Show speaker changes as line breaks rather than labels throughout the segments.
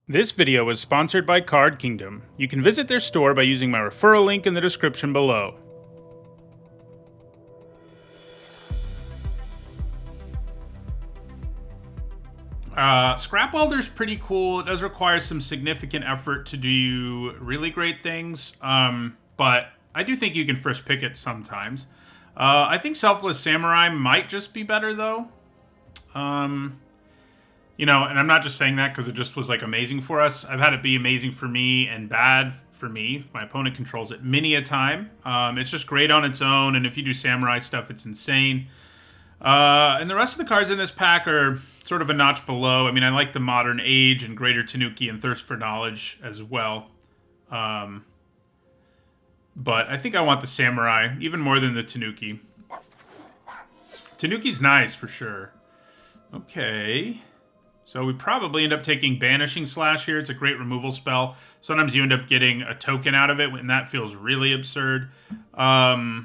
This video is sponsored by Card Kingdom. You can visit their store by using my referral link in the description below. Scrap Welder's pretty cool. It does require some significant effort to do really great things, but I do think you can first pick it sometimes. I think Selfless Samurai might just be better, though. You know, and I'm not just saying that because it just was, like, amazing for us. I've had it be amazing for me and bad for me. My opponent controls it many a time. It's just great on its own, and if you do Samurai stuff, it's insane. And the rest of the cards in this pack are sort of a notch below. I mean, I like the Modern Age and Greater Tanuki and Thirst for Knowledge as well. But I think I want the Samurai even more than the Tanuki. Tanuki's nice for sure. Okay. So we probably end up taking Banishing Slash here. It's a great removal spell. Sometimes you end up getting a token out of it, and that feels really absurd. Yeah,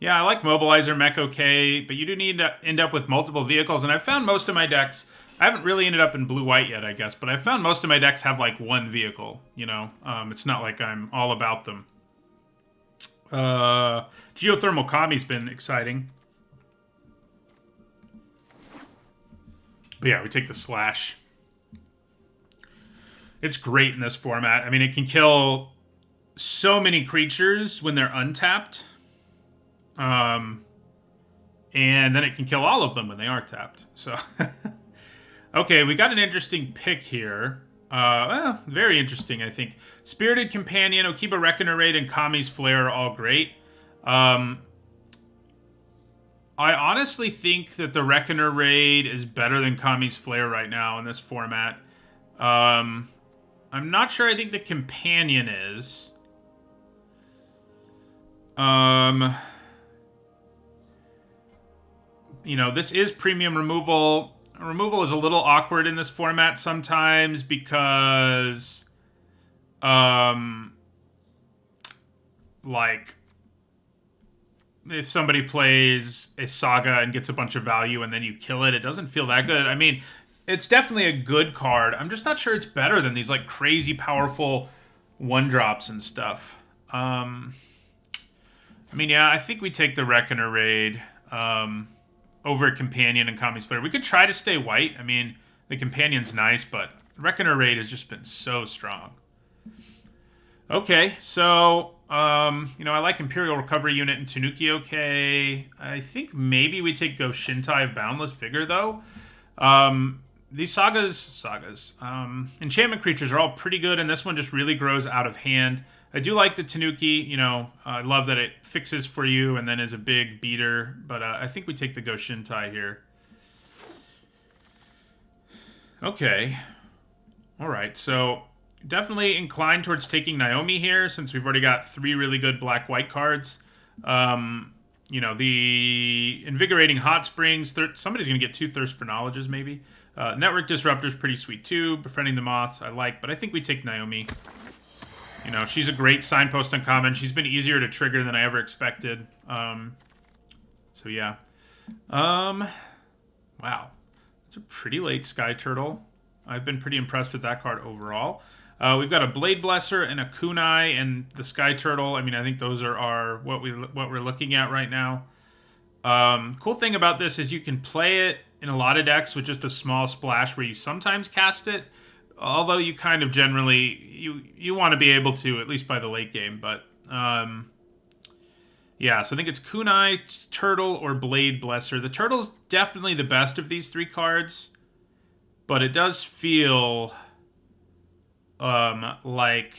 I like Mobilizer Mech okay, but you do need to end up with multiple vehicles, and I've found most of my decks... I haven't really ended up in blue-white yet, I guess, but I've found most of my decks have, like, one vehicle, you know? It's not like I'm all about them. Geothermal Kami's been exciting. But yeah, we take the Slash. It's great in this format. I mean, it can kill so many creatures when they're untapped. And then it can kill all of them when they are tapped. So, okay, we got an interesting pick here. Well, very interesting, I think. Spirited Companion, Okiba Reckoner Raid, and Kami's Flare are all great. I honestly think that the Reckoner Raid is better than Kami's Flare right now in this format. I'm not sure I think the Companion is. You know, this is premium removal. Removal is a little awkward in this format sometimes because, like, if somebody plays a Saga and gets a bunch of value and then you kill it, it doesn't feel that good. I mean, it's definitely a good card. I'm just not sure it's better than these, like, crazy powerful one-drops and stuff. I mean, yeah, I think we take the Reckoner Raid over Companion and Kami's Flare. We could try to stay white. I mean, the Companion's nice, but Reckoner Raid has just been so strong. Okay, so... you know, I like Imperial Recovery Unit and Tanuki okay. I think maybe we take Go Shintai of Boundless Vigor, though. These sagas, enchantment creatures are all pretty good, and this one just really grows out of hand. I do like the Tanuki, you know, I love that it fixes for you and then is a big beater, but I think we take the Go Shintai here. Okay. Alright, so... definitely inclined towards taking Naomi here, since we've already got 3 really good black-white cards. You know, the Invigorating Hot Springs, somebody's going to get 2 Thirst for Knowledges, maybe. Network Disruptor's pretty sweet, too. Befriending the Moths, I like, but I think we take Naomi. You know, she's a great signpost uncommon. She's been easier to trigger than I ever expected. So, yeah. Wow. That's a pretty late Sky Turtle. I've been pretty impressed with that card overall. We've got a Blade Blesser and a Kunai and the Sky Turtle. I mean, I think those are what we're looking at right now. Cool thing about this is you can play it in a lot of decks with just a small splash where you sometimes cast it. Although you kind of generally, you want to be able to, at least by the late game. But, yeah, so I think it's Kunai, Turtle, or Blade Blesser. The Turtle's definitely the best of these 3 cards. But it does feel like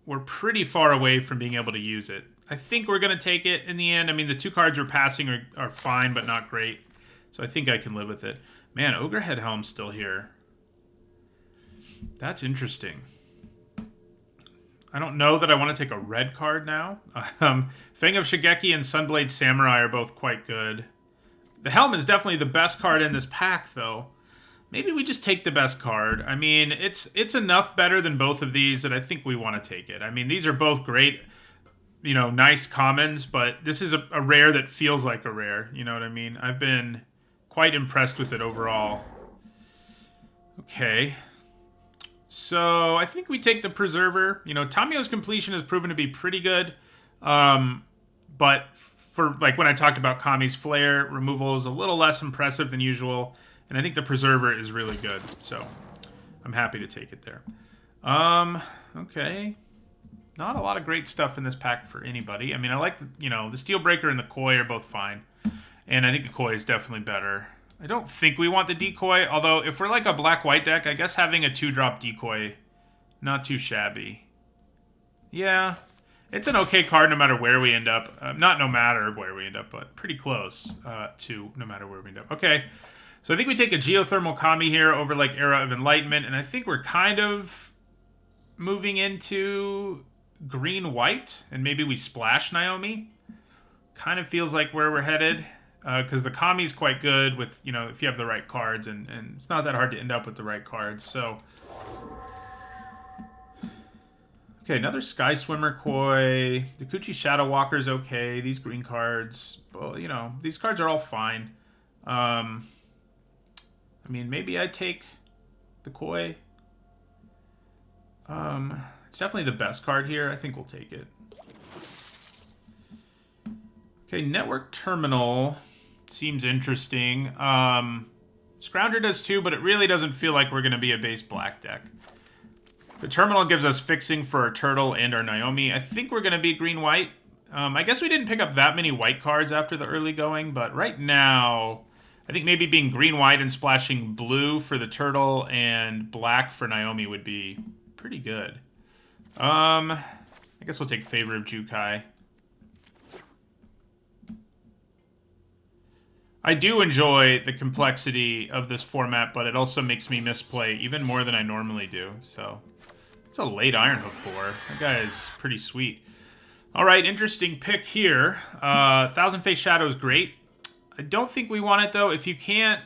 we're pretty far away from being able to use it. I think we're going to take it in the end. I mean, the 2 cards we're passing are fine, but not great. So I think I can live with it. Man, Ogrehead Helm's still here. That's interesting. I don't know that I want to take a red card now. Fang of Shigeki and Sunblade Samurai are both quite good. The Helm is definitely the best card in this pack, though. Maybe we just take the best card. I mean, it's enough better than both of these that I think we want to take it. I mean, these are both great, you know, nice commons, but this is a rare that feels like a rare. You know what I mean? I've been quite impressed with it overall. Okay. So I think we take the Preserver. You know, Tamio's completion has proven to be pretty good. But for, like, when I talked about Kami's Flare, removal is a little less impressive than usual. And I think the Preserver is really good. So I'm happy to take it there. Okay. Not a lot of great stuff in this pack for anybody. I mean, I like, the Steel Breaker and the Koi are both fine. And I think the Koi is definitely better. I don't think we want the Decoy, although if we're like a black-white deck, I guess having a 2-drop Decoy, not too shabby. Yeah, it's an okay card no matter where we end up. Not no matter where we end up, but pretty close to no matter where we end up. Okay, so I think we take a Geothermal Kami here over like Era of Enlightenment, and I think we're kind of moving into green-white, and maybe we splash Naomi. Kind of feels like where we're headed. Because the Kami's quite good with, if you have the right cards, and it's not that hard to end up with the right cards, so... Okay, another Sky Swimmer Koi. The Kuchi Shadow Walker's okay. These green cards, well, these cards are all fine. I mean, maybe I take the Koi. It's definitely the best card here. I think we'll take it. Okay, Network Terminal seems interesting. Scrounger does too, but it really doesn't feel like we're going to be a base black deck. The Terminal gives us fixing for our Turtle and our Naomi. I think we're going to be green-white. I guess we didn't pick up that many white cards after the early going, but right now, I think maybe being green-white and splashing blue for the Turtle and black for Naomi would be pretty good. I guess we'll take Favor of Jukai. I do enjoy the complexity of this format, but it also makes me misplay even more than I normally do. So, it's a late Ironhoof Boar. That guy is pretty sweet. All right, interesting pick here. Thousand Face Shadow is great. I don't think we want it, though. If you can't...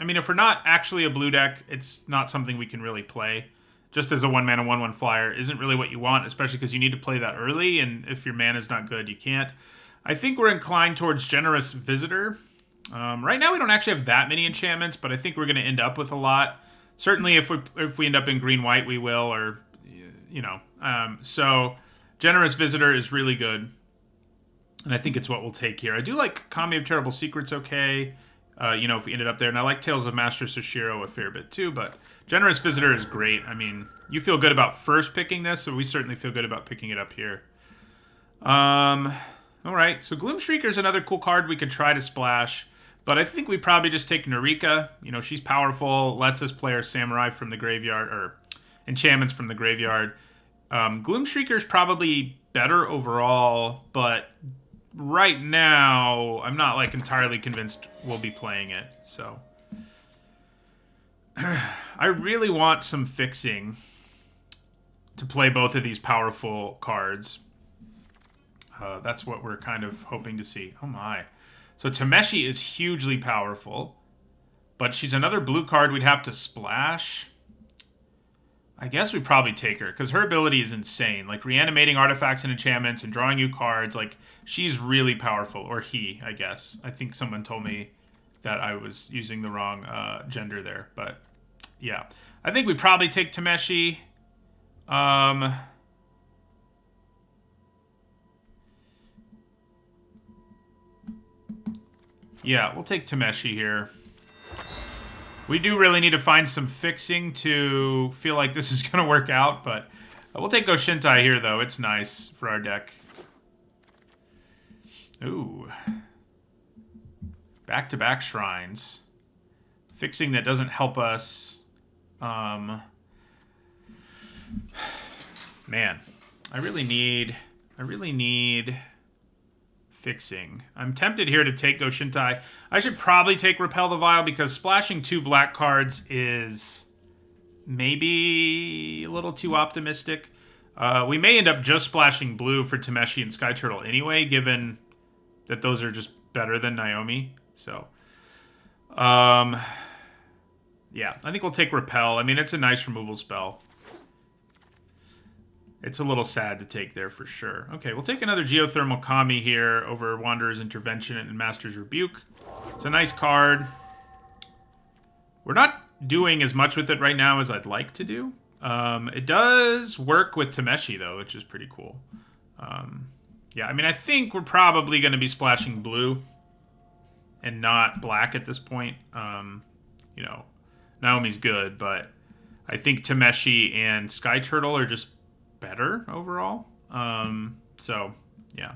I mean, if we're not actually a blue deck, it's not something we can really play. Just as a 1-mana 1/1 flyer isn't really what you want, especially because you need to play that early, and if your mana's not good, you can't. I think we're inclined towards Generous Visitor. Right now we don't actually have that many enchantments, but I think we're going to end up with a lot. Certainly if we end up in green-white, we will, or, so Generous Visitor is really good, and I think it's what we'll take here. I do like Kami of Terrible Secrets okay, if we ended up there, and I like Tales of Master Soshiro a fair bit too, but Generous Visitor is great. I mean, you feel good about first picking this, so we certainly feel good about picking it up here. Alright, so Gloom Shrieker is another cool card we could try to splash. But I think we probably just take Narika. She's powerful, lets us play our Samurai from the graveyard, or enchantments from the graveyard. Gloom Shrieker is probably better overall, but right now, I'm not, entirely convinced we'll be playing it, so... I really want some fixing to play both of these powerful cards. That's what we're kind of hoping to see. Oh my... So Tameshi is hugely powerful, but she's another blue card we'd have to splash. I guess we probably take her, because her ability is insane. Like, reanimating artifacts and enchantments and drawing you cards, she's really powerful. Or he, I guess. I think someone told me that I was using the wrong gender there, but yeah. I think we probably take Tameshi. Yeah, we'll take Tameshi here. We do really need to find some fixing to feel like this is going to work out, but we'll take Goshintai here, though. It's nice for our deck. Ooh. Back-to-back shrines. Fixing that doesn't help us. Man, I really need fixing. I'm tempted here to take Goshintai. I should probably take Repel the Vile because splashing 2 black cards is maybe a little too optimistic. We may end up just splashing blue for Tameshi and Sky Turtle anyway, given that those are just better than Naomi. So, yeah, I think we'll take Repel. I mean, it's a nice removal spell. It's a little sad to take there for sure. Okay, we'll take another Geothermal Kami here over Wanderer's Intervention and Master's Rebuke. It's a nice card. We're not doing as much with it right now as I'd like to do. It does work with Tameshi, though, which is pretty cool. Yeah, I mean, I think we're probably going to be splashing blue and not black at this point. You know, Naomi's good, but I think Tameshi and Sky Turtle are just better overall. So, yeah.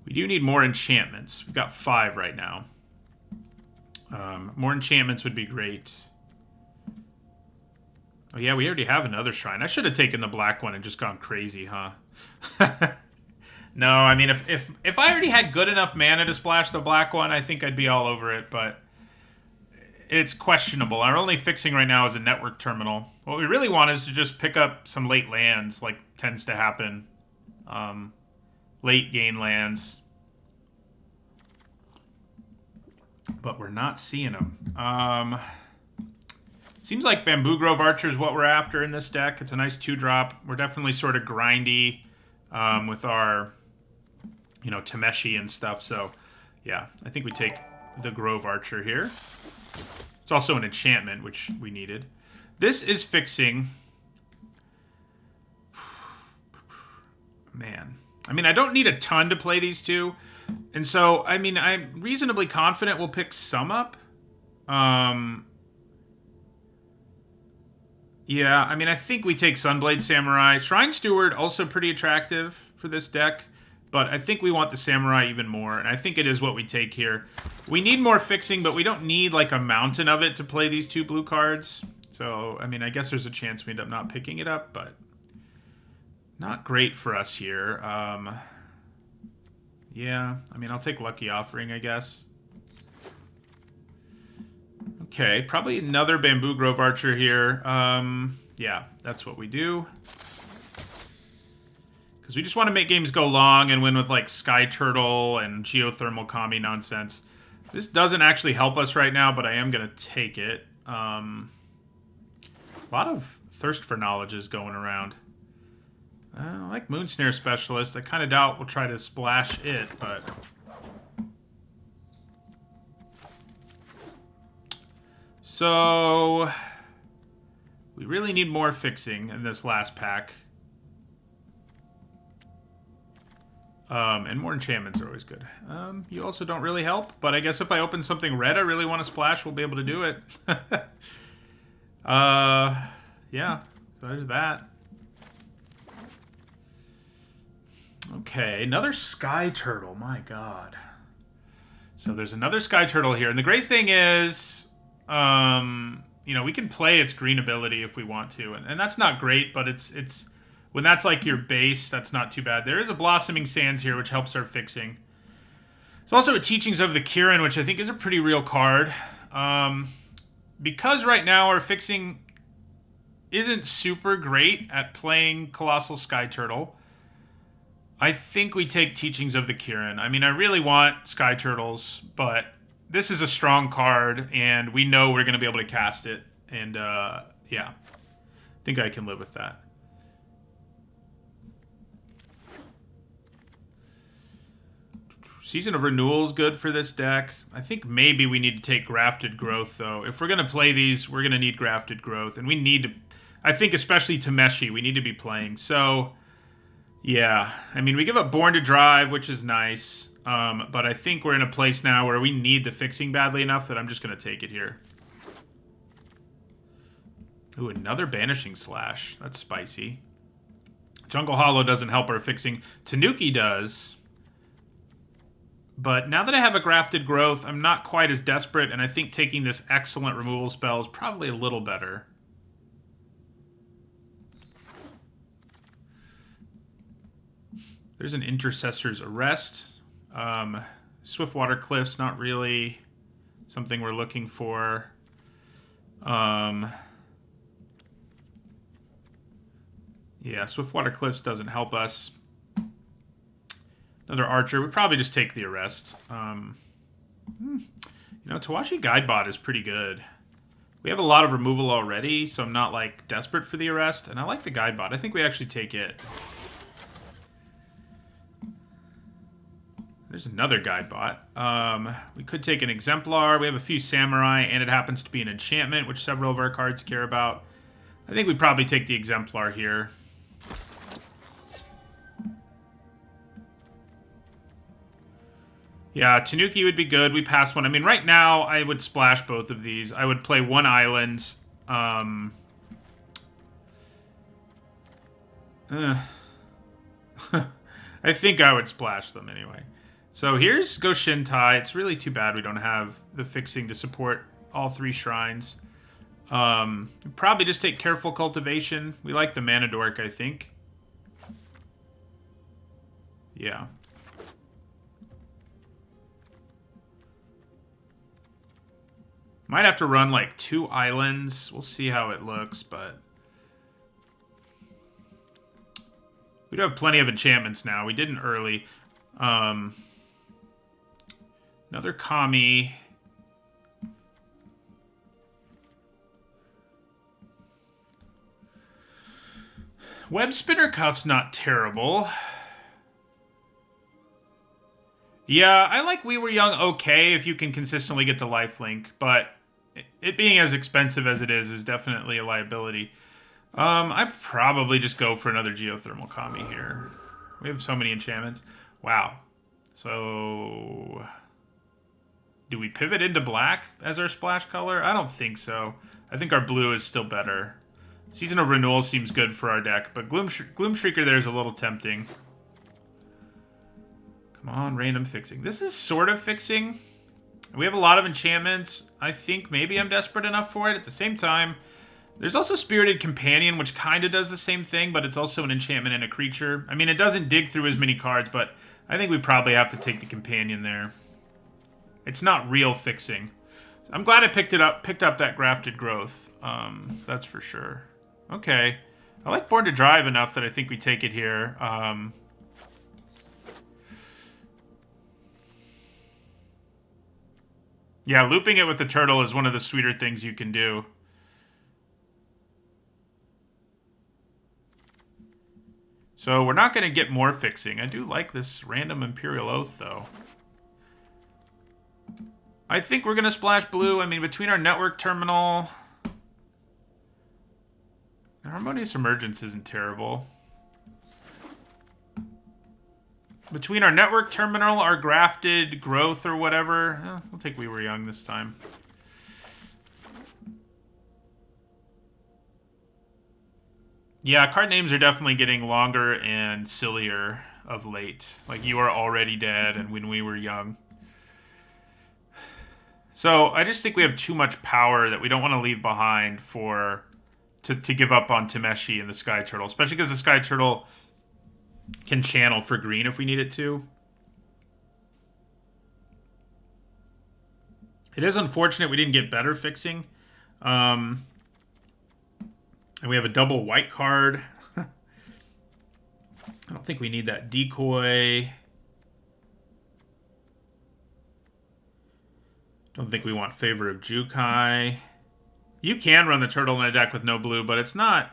We do need more enchantments. We've got 5 right now. More enchantments would be great. Oh, yeah, we already have another shrine. I should have taken the black one and just gone crazy, huh? No, I mean, if I already had good enough mana to splash the black one, I think I'd be all over it, but it's questionable. Our only fixing right now is a network terminal. What we really want is to just pick up some late lands, like tends to happen. Late gain lands. But we're not seeing them. Seems like Bamboo Grove Archer is what we're after in this deck. It's a nice 2-drop. We're definitely sort of grindy with our, you know, Tameshi and stuff. So, yeah, I think we take the Grove Archer here. It's also an enchantment, which we needed. This is fixing. Man. I mean, I don't need a ton to play these two. And so, I mean, I'm reasonably confident we'll pick some up. Yeah, I mean, I think we take Sunblade Samurai. Shrine Steward, also pretty attractive for this deck. But I think we want the Samurai even more. And I think it is what we take here. We need more fixing, but we don't need, like, a mountain of it to play these 2 blue cards. So, I mean, I guess there's a chance we end up not picking it up, but not great for us here. Yeah, I mean, I'll take Lucky Offering, I guess. Okay, probably another Bamboo Grove Archer here. Yeah, that's what we do. Because we just want to make games go long and win with, like, Sky Turtle and Geothermal Kami nonsense. This doesn't actually help us right now, but I am going to take it. A lot of Thirst for Knowledge is going around. I like Moonsnare Specialist. I kind of doubt we'll try to splash it, but... So... we really need more fixing in this last pack. And more enchantments are always good. You also don't really help, but I guess if I open something red I really want to splash, we'll be able to do it. Yeah, so there's that. Okay, another Sky Turtle, my god. So there's another Sky Turtle here, and the great thing is, you know, we can play its green ability if we want to, and that's not great, but it's when that's like your base, that's not too bad. There is a Blossoming Sands here, which helps our fixing. There's also a Teachings of the Kirin, which I think is a pretty real card. Because right now our fixing isn't super great at playing Colossal Sky Turtle, I think we take Teachings of the Kirin. I mean, I really want Sky Turtles, but this is a strong card, and we know we're going to be able to cast it. And, yeah, I think I can live with that. Season of Renewal is good for this deck. I think maybe we need to take Grafted Growth, though. If we're going to play these, we're going to need Grafted Growth. And we need to, I think especially Tameshi, we need to be playing. So, yeah. I mean, we give up Born to Drive, which is nice. But I think we're in a place now where we need the fixing badly enough that I'm just going to take it here. Ooh, another Banishing Slash. That's spicy. Jungle Hollow doesn't help our fixing. Tanuki does. But now that I have a Grafted Growth, I'm not quite as desperate, and I think taking this excellent removal spell is probably a little better. There's an Intercessor's Arrest. Swiftwater Cliffs, not really something we're looking for. Yeah, Swiftwater Cliffs doesn't help us. Another Archer. We'd probably just take the Arrest. You know, Tawashi Guidebot is pretty good. We have a lot of removal already, so I'm not, like, desperate for the Arrest. And I like the Guidebot. I think we actually take it. There's another guide bot. We could take an Exemplar. We have a few Samurai, and it happens to be an enchantment, which several of our cards care about. I think we'd probably take the Exemplar here. Yeah, Tanuki would be good. We passed one. I mean, right now, I would splash both of these. I would play one island. I think I would splash them anyway. So here's Go Shintai. It's really too bad we don't have the fixing to support all 3 shrines. Probably just take Careful Cultivation. We like the Mana Dork, I think. Yeah. Might have to run like 2 islands. We'll see how it looks, but we do have plenty of enchantments now. We didn't early. Another Kami. Web Spinner Cuff's not terrible. Yeah, I like We Were Young okay if you can consistently get the lifelink, but it being as expensive as it is definitely a liability. I'd probably just go for another Geothermal Kami here. We have so many enchantments. Wow. So, do we pivot into black as our splash color? I don't think so. I think our blue is still better. Season of Renewal seems good for our deck, but Gloom Shrieker there is a little tempting. Come on, random fixing. This is sort of fixing. We have a lot of enchantments. I think maybe I'm desperate enough for it. At the same time, there's also Spirited Companion, which kind of does the same thing, but it's also an enchantment and a creature. I mean, it doesn't dig through as many cards, but I think we probably have to take the Companion there. It's not real fixing. I'm glad I picked up that Grafted Growth. That's for sure. Okay. I like Born to Drive enough that I think we take it here. Yeah, looping it with the turtle is one of the sweeter things you can do. So we're not going to get more fixing. I do like this random Imperial Oath, though. I think we're going to splash blue. I mean, between our network terminal... Harmonious Emergence isn't terrible. Between our network terminal, our Grafted Growth or whatever, we'll take We Were Young this time. Yeah, card names are definitely getting longer and sillier of late. Like You Are Already Dead and When We Were Young. So I just think we have too much power that we don't want to leave behind to give up on Tameshi and the Sky Turtle, especially because the Sky Turtle can channel for green if we need it to. It is unfortunate we didn't get better fixing. And we have a double white card. I don't think we need that decoy. Don't think we want Favor of Jukai. You can run the turtle in a deck with no blue, but it's not...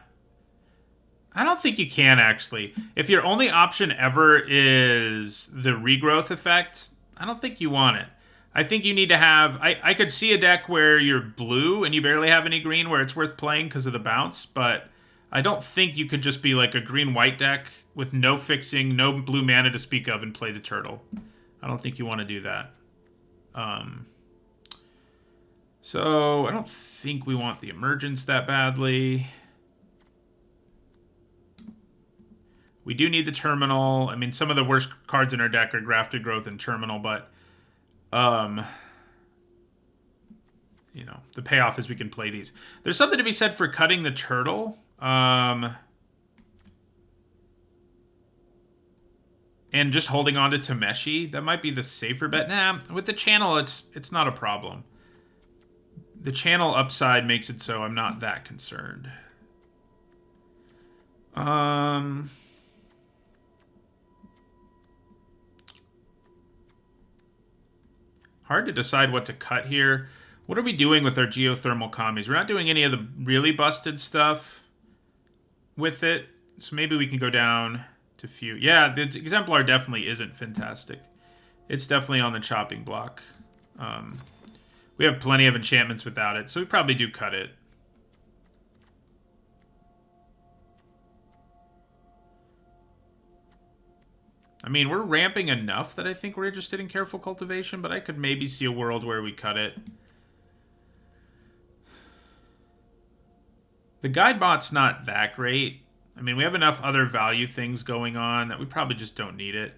I don't think you can, actually. If your only option ever is the regrowth effect, I don't think you want it. I think you need to have... I could see a deck where you're blue and you barely have any green where it's worth playing because of the bounce, but I don't think you could just be like a green-white deck with no fixing, no blue mana to speak of, and play the turtle. I don't think you want to do that. So I don't think we want the Emergence that badly. We do need the Terminal. I mean, some of the worst cards in our deck are Grafted Growth and Terminal, but you know, the payoff is we can play these. There's something to be said for cutting the turtle. And just holding on to Tameshi. That might be the safer bet. Nah, with the channel, it's not a problem. The channel upside makes it so I'm not that concerned. Hard to decide what to cut here. What are we doing with our geothermal commies? We're not doing any of the really busted stuff with it. So maybe we can go down to few. Yeah, the Exemplar definitely isn't fantastic. It's definitely on the chopping block. We have plenty of enchantments without it, so we probably do cut it. I mean, we're ramping enough that I think we're interested in careful cultivation, but I could maybe see a world where we cut it. The guide bot's not that great. I mean, we have enough other value things going on that we probably just don't need it.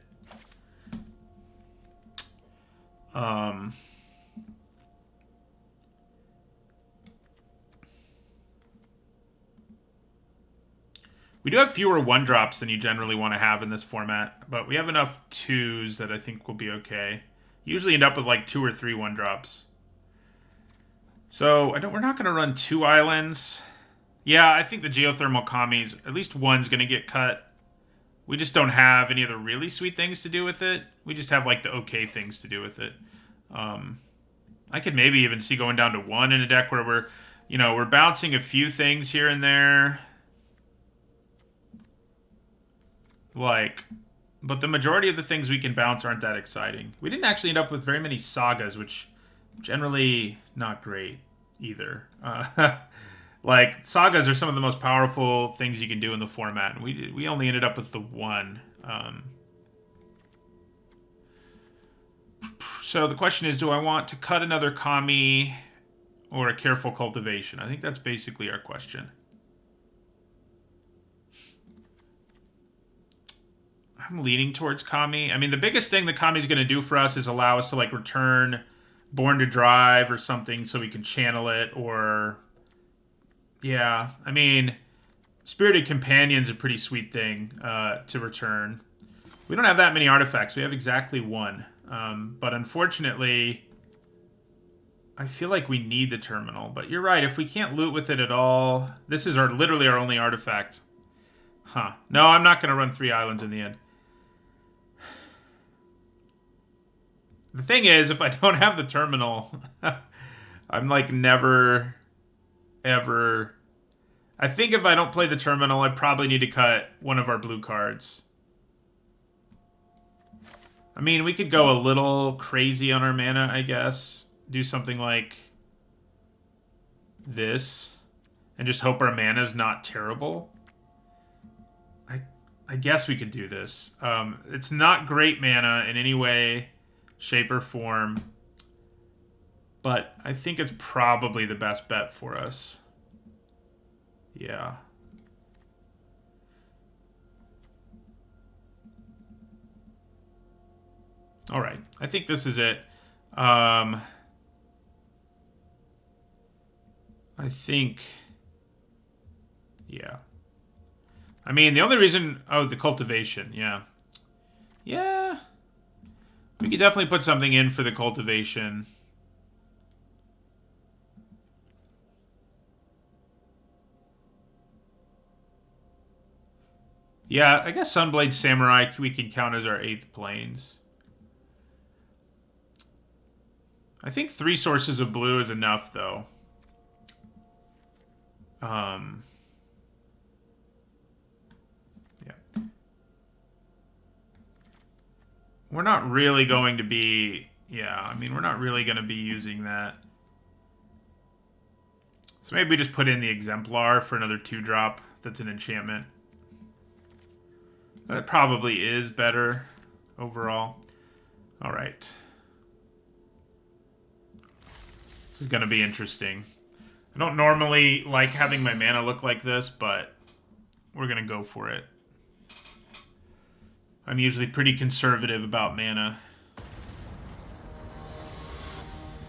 We do have fewer 1-drops than you generally want to have in this format, but we have enough 2s that I think will be okay. Usually end up with like 2 or 3 1-drops. So we're not going to run 2 islands. Yeah, I think the geothermal commies, at least one's going to get cut. We just don't have any of the really sweet things to do with it. We just have like the okay things to do with it. I could maybe even see going down to 1 in a deck where we're bouncing a few things here and there. But the majority of the things we can bounce aren't that exciting. We didn't actually end up with very many sagas, which generally not great either. Like, sagas are some of the most powerful things you can do in the format, and we only ended up with the 1. So the question is, do I want to cut another kami or a careful cultivation? I think that's basically our question. I'm leaning towards kami. I mean, the biggest thing that kami's going to do for us is allow us to, like, return Born to Drive or something so we can channel it, or... Yeah, I mean, Spirited Companion's a pretty sweet thing to return. We don't have that many artifacts. We have exactly 1. But unfortunately, I feel like we need the terminal. But you're right, if we can't loot with it at all... This is literally our only artifact. Huh. No, I'm not going to run 3 islands in the end. The thing is, if I don't have the terminal, I'm like never, ever... I think if I don't play the terminal, I probably need to cut one of our blue cards. I mean, we could go a little crazy on our mana, I guess. Do something like this, and just hope our mana's not terrible. I guess we could do this. It's not great mana in any way, shape, or form, but I think it's probably the best bet for us. Yeah. All right. I think this is it. I think... Yeah. I mean, the only reason... Oh, the cultivation. Yeah. Yeah. We could definitely put something in for the cultivation. Yeah, I guess Sunblade Samurai we can count as our 8th planes. I think 3 sources of blue is enough, though. Yeah. We're not really going to be... Yeah, I mean, we're not really going to be using that. So maybe we just put in the Exemplar for another 2-drop that's an enchantment. That probably is better overall. All right. This is going to be interesting. I don't normally like having my mana look like this, but we're going to go for it. I'm usually pretty conservative about mana.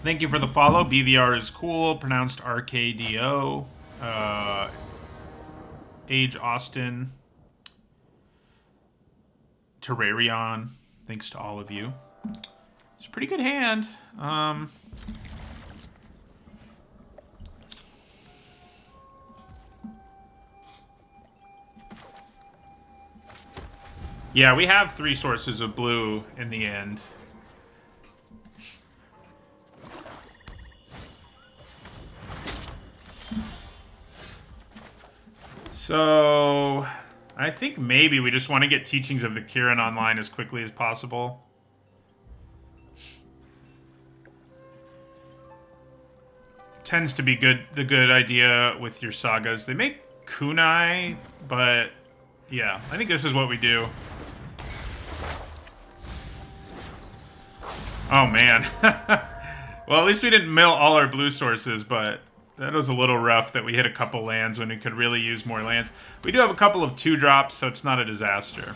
Thank you for the follow. BVR is cool. Pronounced RKDO. Age Austin. Terrarion. Thanks to all of you. It's a pretty good hand. Yeah, we have 3 sources of blue in the end. So, I think maybe we just want to get Teachings of the Kirin online as quickly as possible. tends to be the good idea with your sagas. They make kunai, but yeah, I think this is what we do. Oh man. Well, at least we didn't mill all our blue sources, but that was a little rough that we hit a couple lands when we could really use more lands. We do have a couple of 2-drops, so it's not a disaster.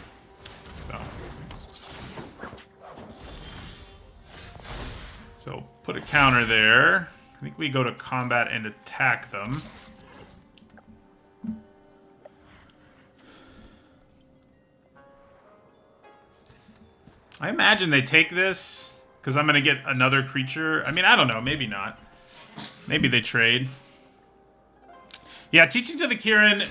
So put a counter there. I think we go to combat and attack them. I imagine they take this, because I'm going to get another creature. I mean, I don't know. Maybe not. Maybe they trade. Yeah, Teaching to the Kirin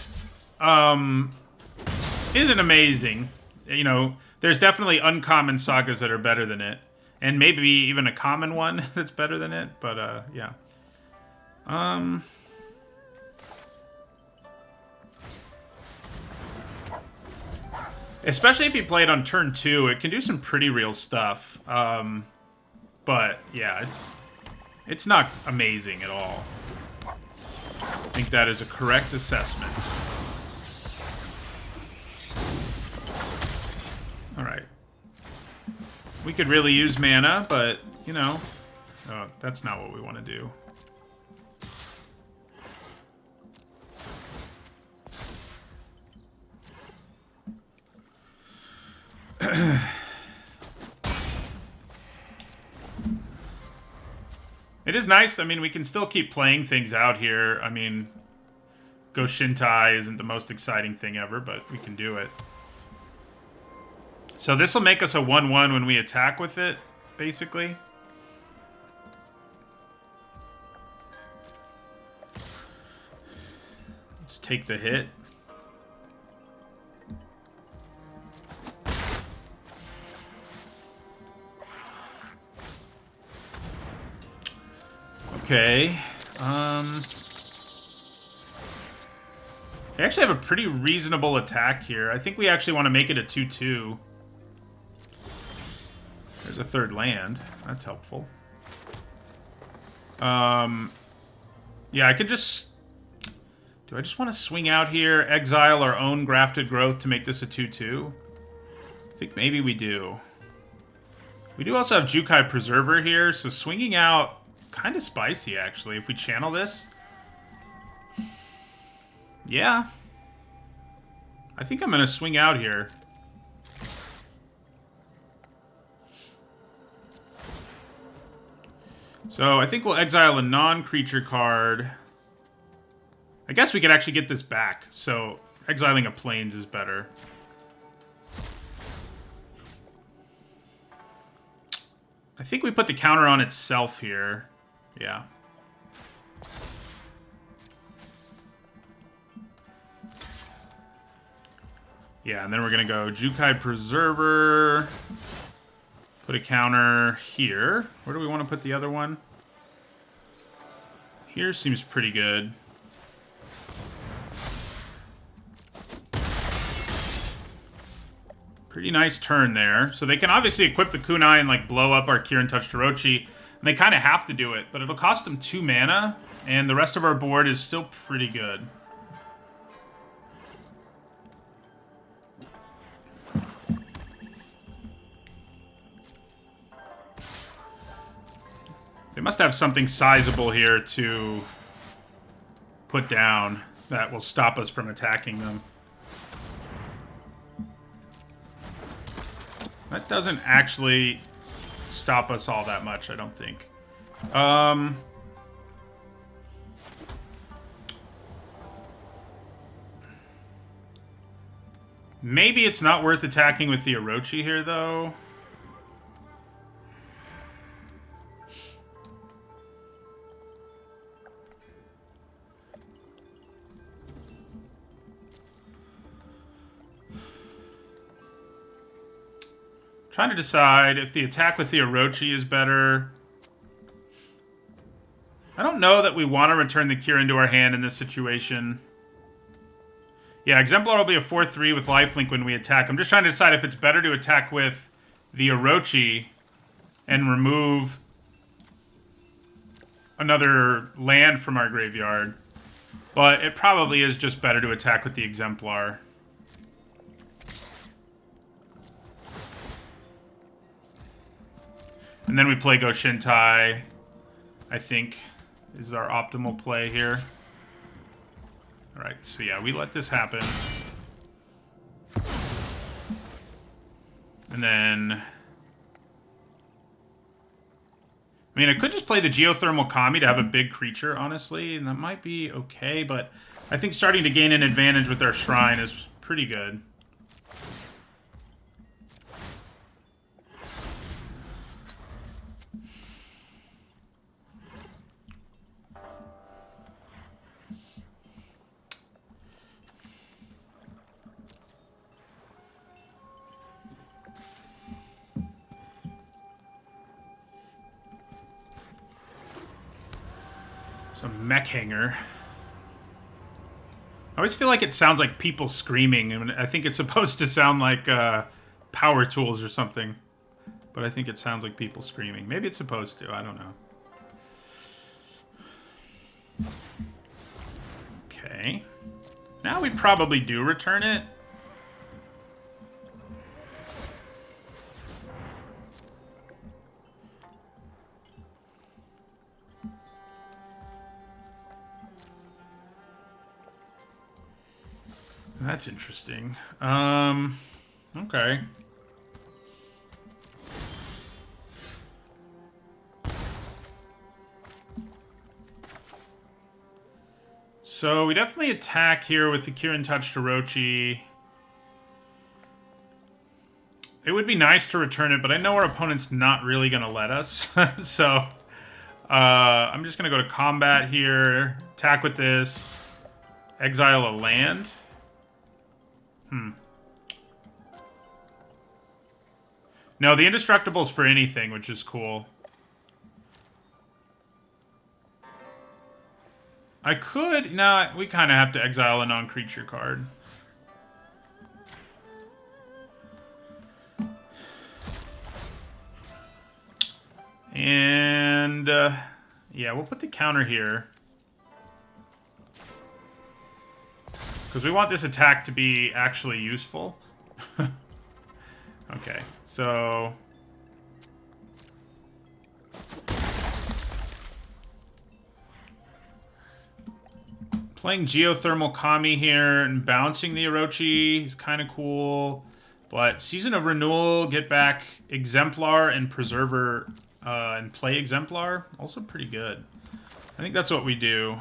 isn't amazing. You know, there's definitely uncommon sagas that are better than it. And maybe even a common one that's better than it. But, yeah. Especially if you play it on turn 2, it can do some pretty real stuff. But, yeah, it's not amazing at all. I think that is a correct assessment. Alright. We could really use mana, but, you know, that's not what we want to do. It is nice. I mean, we can still keep playing things out here. I mean, Go Shintai isn't the most exciting thing ever, but we can do it. So this will make us a 1/1 when we attack with it, basically. Let's take the hit. Okay. We actually have a pretty reasonable attack here. I think we actually want to make it a 2/2. There's a third land. That's helpful. Yeah, I could just... Do I just want to swing out here, exile our own Grafted Growth to make this a 2/2? I think maybe we do. We do also have Jukai Preserver here, so swinging out... Kind of spicy, actually, if we channel this. Yeah. I think I'm going to swing out here. So I think we'll exile a non-creature card. I guess we could actually get this back. So exiling a Plains is better. I think we put the counter on itself here. Yeah. Yeah, and then we're going to go Jukai Preserver. Put a counter here. Where do we want to put the other one? Here seems pretty good. Pretty nice turn there. So they can obviously equip the kunai and like blow up our Kirin Touch Torochi. And they kind of have to do it, but it'll cost them 2 mana, and the rest of our board is still pretty good. They must have something sizable here to put down that will stop us from attacking them. That doesn't actually stop us all that much, I don't think. Maybe it's not worth attacking with the Orochi here, though. Trying to decide if the attack with the Orochi is better. I don't know that we want to return the Kirin to our hand in this situation. Yeah, Exemplar will be a 4/3 with lifelink when we attack. I'm just trying to decide if it's better to attack with the Orochi and remove another land from our graveyard. But it probably is just better to attack with the Exemplar. And then we play Go Shintai, I think, is our optimal play here. Alright, so yeah, we let this happen. And then... I mean, I could just play the Geothermal Kami to have a big creature, honestly, and that might be okay, but I think starting to gain an advantage with our Shrine is pretty good. Some mech hanger. I always feel like it sounds like people screaming. I mean, I think it's supposed to sound like power tools or something. But I think it sounds like people screaming. Maybe it's supposed to. I don't know. Okay. Now we probably do return it. That's interesting. Okay. So we definitely attack here with the Kirin Touch Orochi. It would be nice to return it, but I know our opponent's not really going to let us. So I'm just going to go to combat here, attack with this, exile a land. No, the Indestructible's for anything, which is cool. I could... No, we kind of have to exile a non-creature card. And... yeah, we'll put the counter here. Because we want this attack to be actually useful. Okay, so... Playing Geothermal Kami here and bouncing the Orochi is kind of cool. But Season of Renewal, get back Exemplar and Preserver and play Exemplar. Also pretty good. I think that's what we do.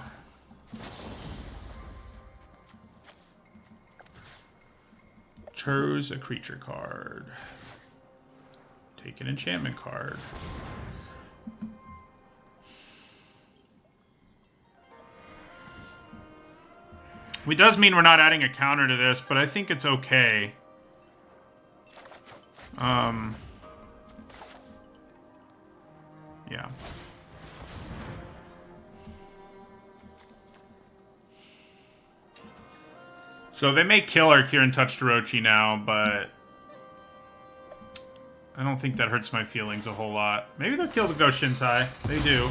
Choose a creature card. Take an enchantment card. It does mean we're not adding a counter to this, but I think it's okay. Yeah. So they may kill our Kirin Touch Orochi now, but I don't think that hurts my feelings a whole lot. Maybe they'll kill the Go Shintai. They do.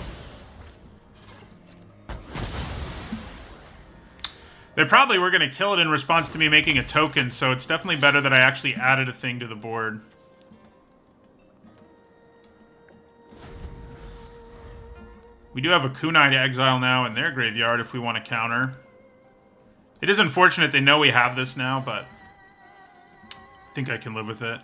They probably were going to kill it in response to me making a token, so it's definitely better that I actually added a thing to the board. We do have a Kunai to exile now in their graveyard if we want to counter. It is unfortunate they know we have this now, but I think I can live with it.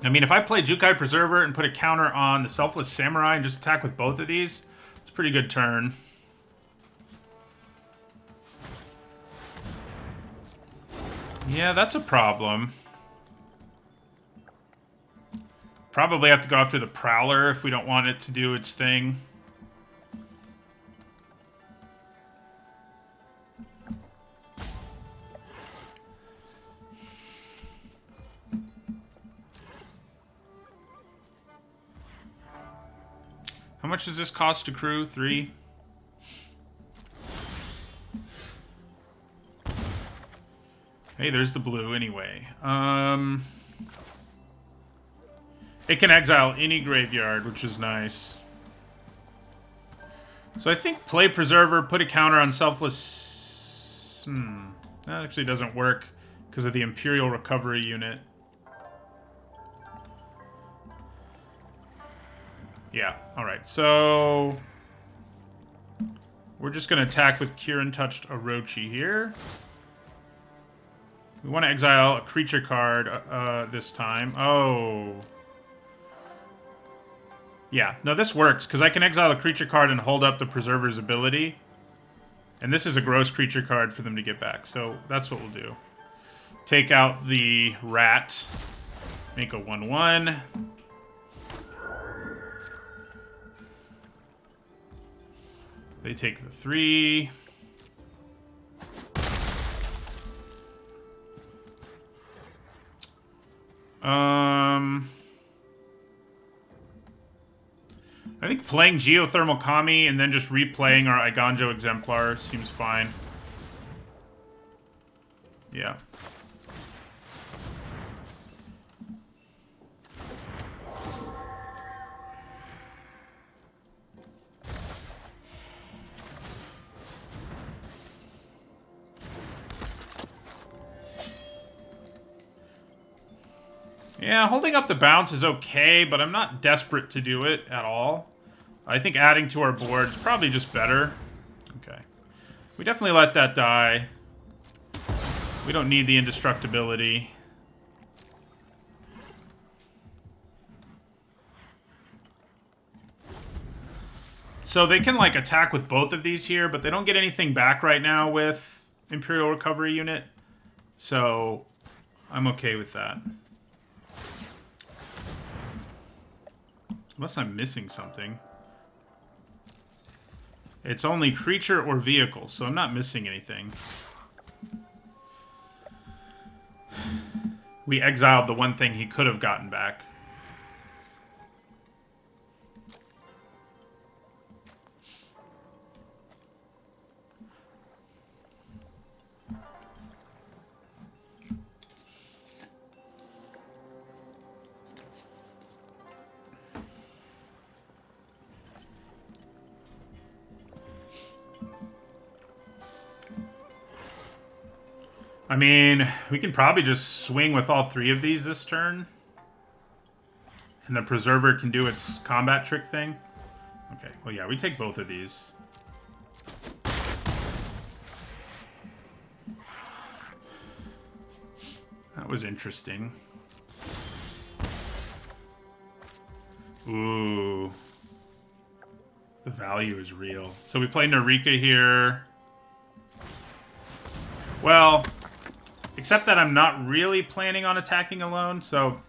I mean, if I play Jukai Preserver and put a counter on the Selfless Samurai and just attack with both of these, it's a pretty good turn. Yeah, that's a problem. Probably have to go after the Prowler if we don't want it to do its thing. How much does this cost to crew? 3? Hey, there's the blue anyway. It can exile any graveyard, which is nice. So I think play Preserver, put a counter on Selfless... That actually doesn't work because of the Imperial Recovery unit. Yeah, alright, so... We're just going to attack with Kieran Touched Orochi here. We want to exile a creature card this time. Oh. Yeah, no, this works, because I can exile a creature card and hold up the Preserver's ability. And this is a gross creature card for them to get back, so that's what we'll do. Take out the rat. Make a 1/1. They take the 3. I think playing Geothermal Kami and then just replaying our Iganjo Exemplar seems fine. Yeah. Yeah, holding up the bounce is okay, but I'm not desperate to do it at all. I think adding to our board is probably just better. Okay. We definitely let that die. We don't need the indestructibility. So they can, like, attack with both of these here, but they don't get anything back right now with Imperial Recovery Unit. So I'm okay with that. Unless I'm missing something. It's only creature or vehicle, so I'm not missing anything. We exiled the one thing he could have gotten back. I mean, we can probably just swing with all 3 of these this turn. And the Preserver can do its combat trick thing. Okay, well, yeah, we take both of these. That was interesting. Ooh. The value is real. So we play Narika here. Well... Except that I'm not really planning on attacking alone, so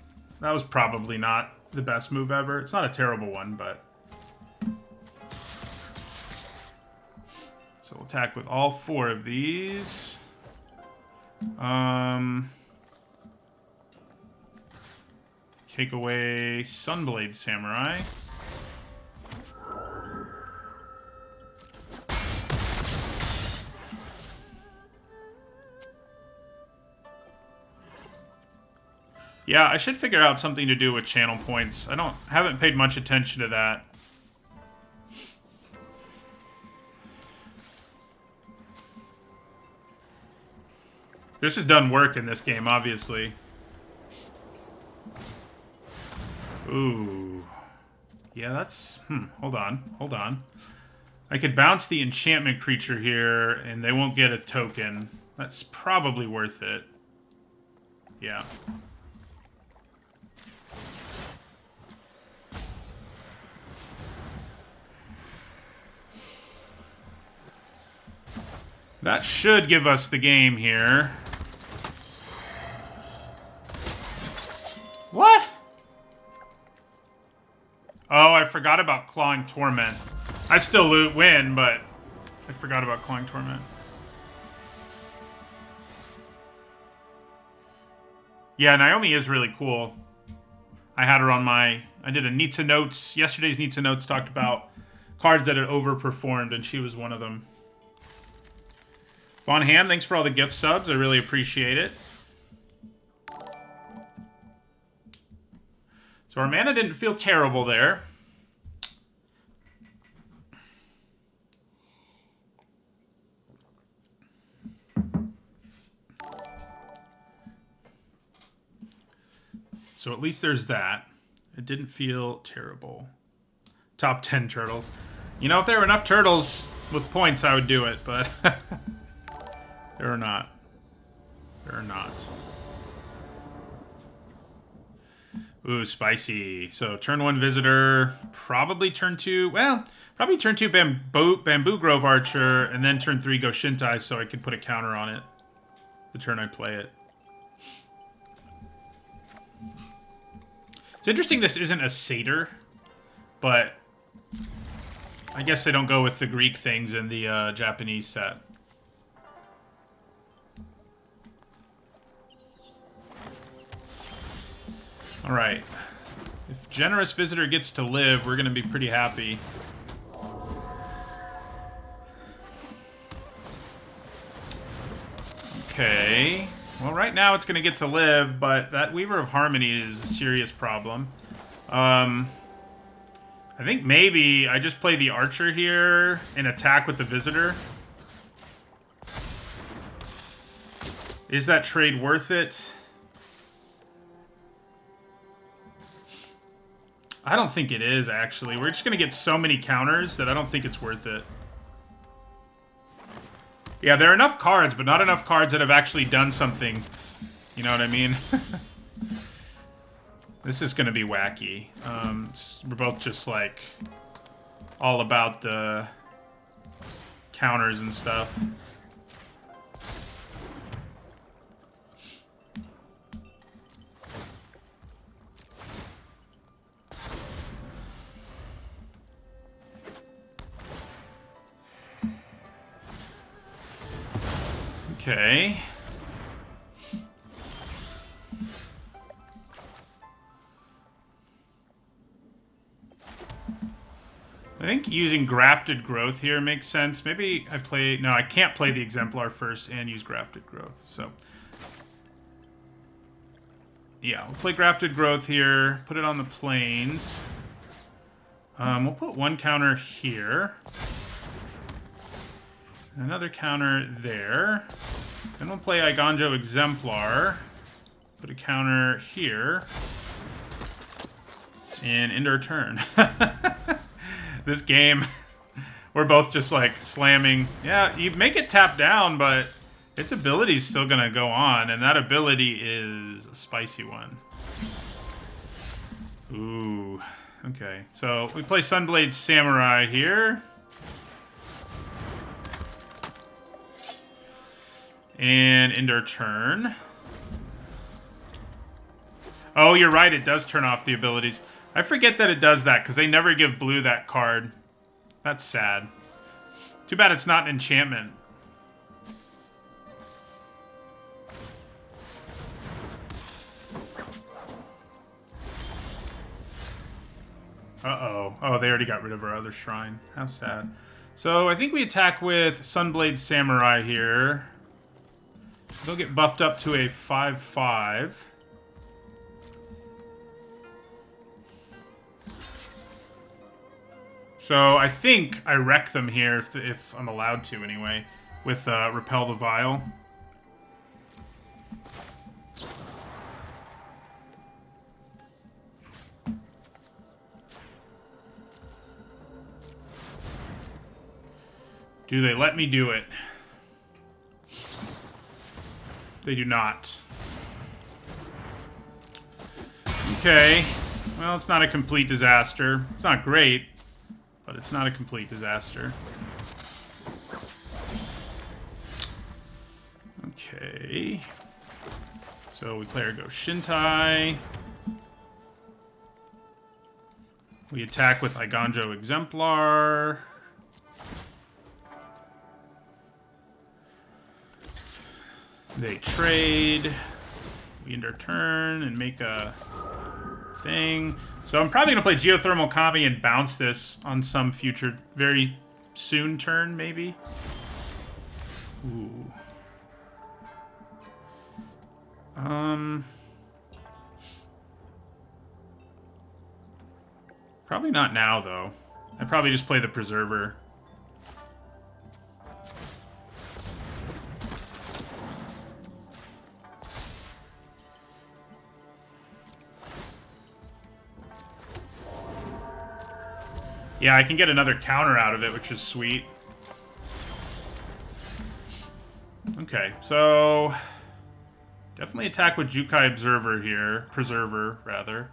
that was probably not the best move ever. It's not a terrible one, but... So we'll attack with all 4 of these. Take away Sunblade Samurai. Yeah, I should figure out something to do with channel points. Haven't paid much attention to that. This has done work in this game, obviously. Ooh. Yeah, that's... hold on. I could bounce the enchantment creature here, and they won't get a token. That's probably worth it. Yeah. That should give us the game here. What? Oh, I forgot about Clawing Torment. I still win, but I forgot about Clawing Torment. Yeah, Naomi is really cool. I had her on my... I did a Nitsa Notes. Yesterday's Nitsa Notes talked about cards that had overperformed, and she was one of them. Von Ham, thanks for all the gift subs. I really appreciate it. So our mana didn't feel terrible there. So at least there's that. It didn't feel terrible. Top 10 turtles. You know, if there were enough turtles with points, I would do it, but there are not. There are not. Ooh, spicy. So turn 1 visitor, probably turn 2, well, probably turn 2 bamboo grove archer, and then turn 3 go Shintai so I could put a counter on it the turn I play it. It's interesting this isn't a satyr, but I guess they don't go with the Greek things in the Japanese set. Alright. If Generous Visitor gets to live, we're going to be pretty happy. Okay. Well, right now it's going to get to live, but that Weaver of Harmony is a serious problem. I think maybe I just play the Archer here and attack with the Visitor. Is that trade worth it? I don't think it is, actually. We're just going to get so many counters that I don't think it's worth it. Yeah, there are enough cards, but not enough cards that have actually done something. You know what I mean? This is going to be wacky. We're both just, like, all about the counters and stuff. Okay. I think using Grafted Growth here makes sense. Maybe I play... No, I can't play the Exemplar first and use Grafted Growth, so... Yeah, we'll play Grafted Growth here, put it on the plains. We'll put one counter here. Another counter there. Then we'll play Iganjo Exemplar. Put a counter here. And end our turn. This game, we're both just like slamming. Yeah, you make it tap down, but its ability is still gonna go on, and that ability is a spicy one. Ooh, okay. So we play Sunblade Samurai here. And end our turn. Oh, you're right, it does turn off the abilities. I forget that it does that, because they never give blue that card. That's sad. Too bad it's not an enchantment. Uh-oh. Oh, they already got rid of our other shrine. How sad. So I think we attack with Sunblade Samurai here. They'll get buffed up to a 5/5. So I think I wreck them here if I'm allowed to anyway, with Repel the Vile. Do they let me do it? They do not. Okay. Well, it's not a complete disaster. It's not great, but it's not a complete disaster. Okay. So we play our Go Shintai. We attack with Iganjo Exemplar. They trade. We end our turn and make a thing. So I'm probably going to play Geothermal Kami and bounce this on some future, very soon turn, maybe. Ooh. Probably not now, though. I'd probably just play the Preserver. Yeah, I can get another counter out of it, which is sweet. Okay, so definitely attack with Jukai Observer here. Preserver, rather.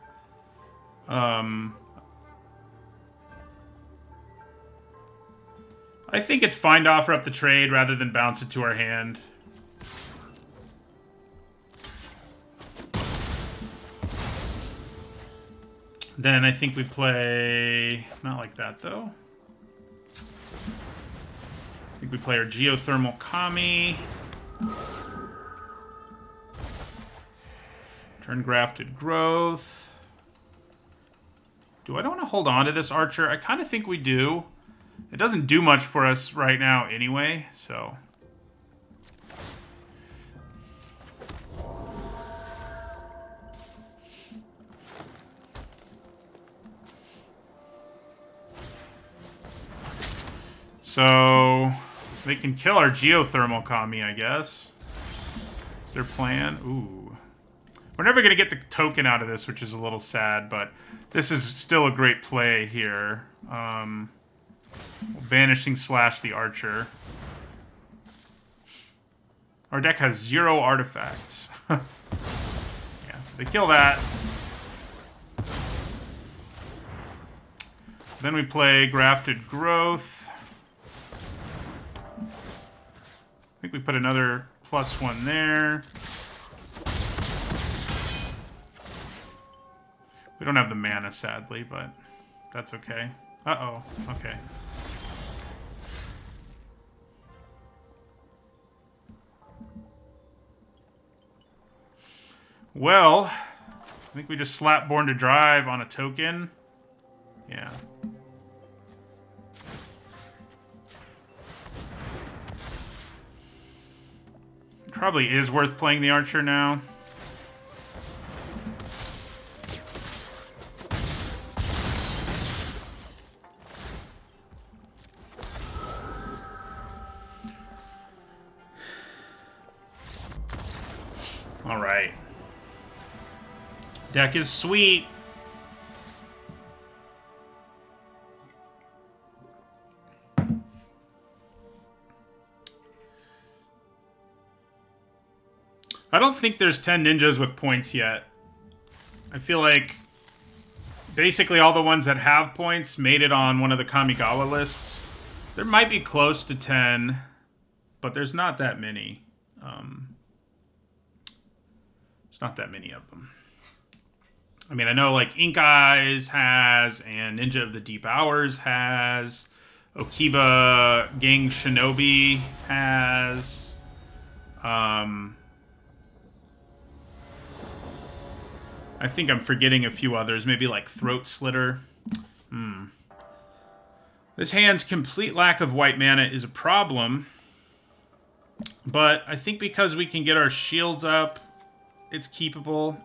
I think it's fine to offer up the trade rather than bounce it to our hand. Then I think we play... Not like that, though. I think we play our Geothermal Kami. Turn Grafted Growth. Do I don't want to hold on to this Archer? I kind of think we do. It doesn't do much for us right now anyway, so... So, they can kill our Geothermal Kami, I guess. Is their plan? Ooh. We're never going to get the token out of this, which is a little sad, but this is still a great play here. Vanishing Slash the Archer. Our deck has 0 artifacts. Yeah, so they kill that. Then we play Grafted Growth. I think we put another +1 there. We don't have the mana, sadly, but that's okay. Uh-oh. Okay. Well, I think we just slap Born to Drive on a token. Yeah. Probably is worth playing the Archer now. All right. Deck is sweet. I don't think there's 10 ninjas with points yet. I feel like basically all the ones that have points made it on one of the Kamigawa lists. There might be close to 10, but there's not that many. There's not that many of them. I mean, I know like Ink Eyes has, and Ninja of the Deep Hours has, Okiba Gang Shinobi has, I think I'm forgetting a few others, maybe like Throat Slitter. This hand's complete lack of white mana is a problem, but I think because we can get our shields up, it's keepable.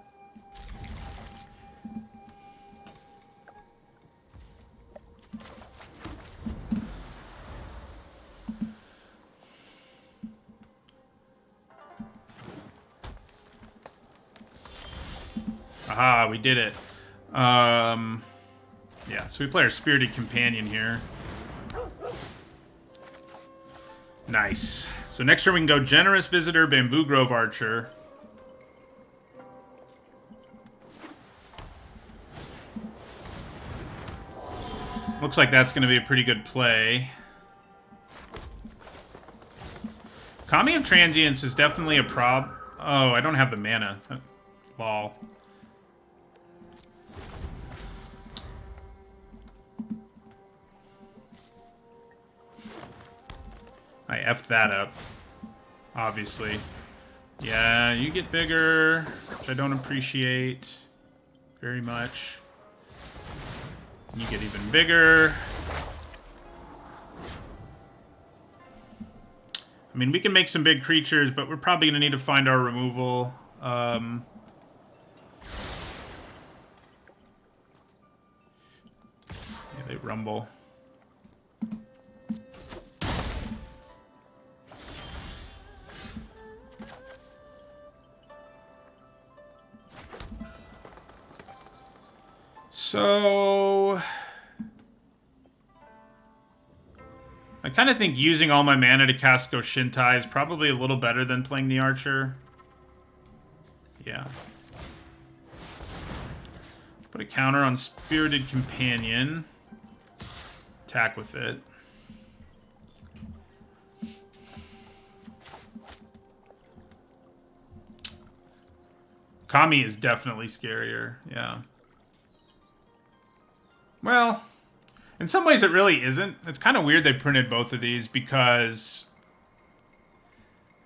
Aha, we did it. Yeah, so we play our Spirited Companion here. Nice. So next turn we can go Generous Visitor, Bamboo Grove Archer. Looks like that's going to be a pretty good play. Kami of Transience is definitely a prob... Oh, I don't have the mana. Lol. I effed that up. Obviously. Yeah, you get bigger, which I don't appreciate very much. You get even bigger. I mean, we can make some big creatures, but we're probably going to need to find our removal. Yeah, they rumble. So I kind of think using all my mana to cast Goshintai is probably a little better than playing the Archer. Yeah. Put a counter on Spirited Companion. Attack with it. Kami is definitely scarier, yeah. Well, in some ways it really isn't. It's kind of weird they printed both of these because...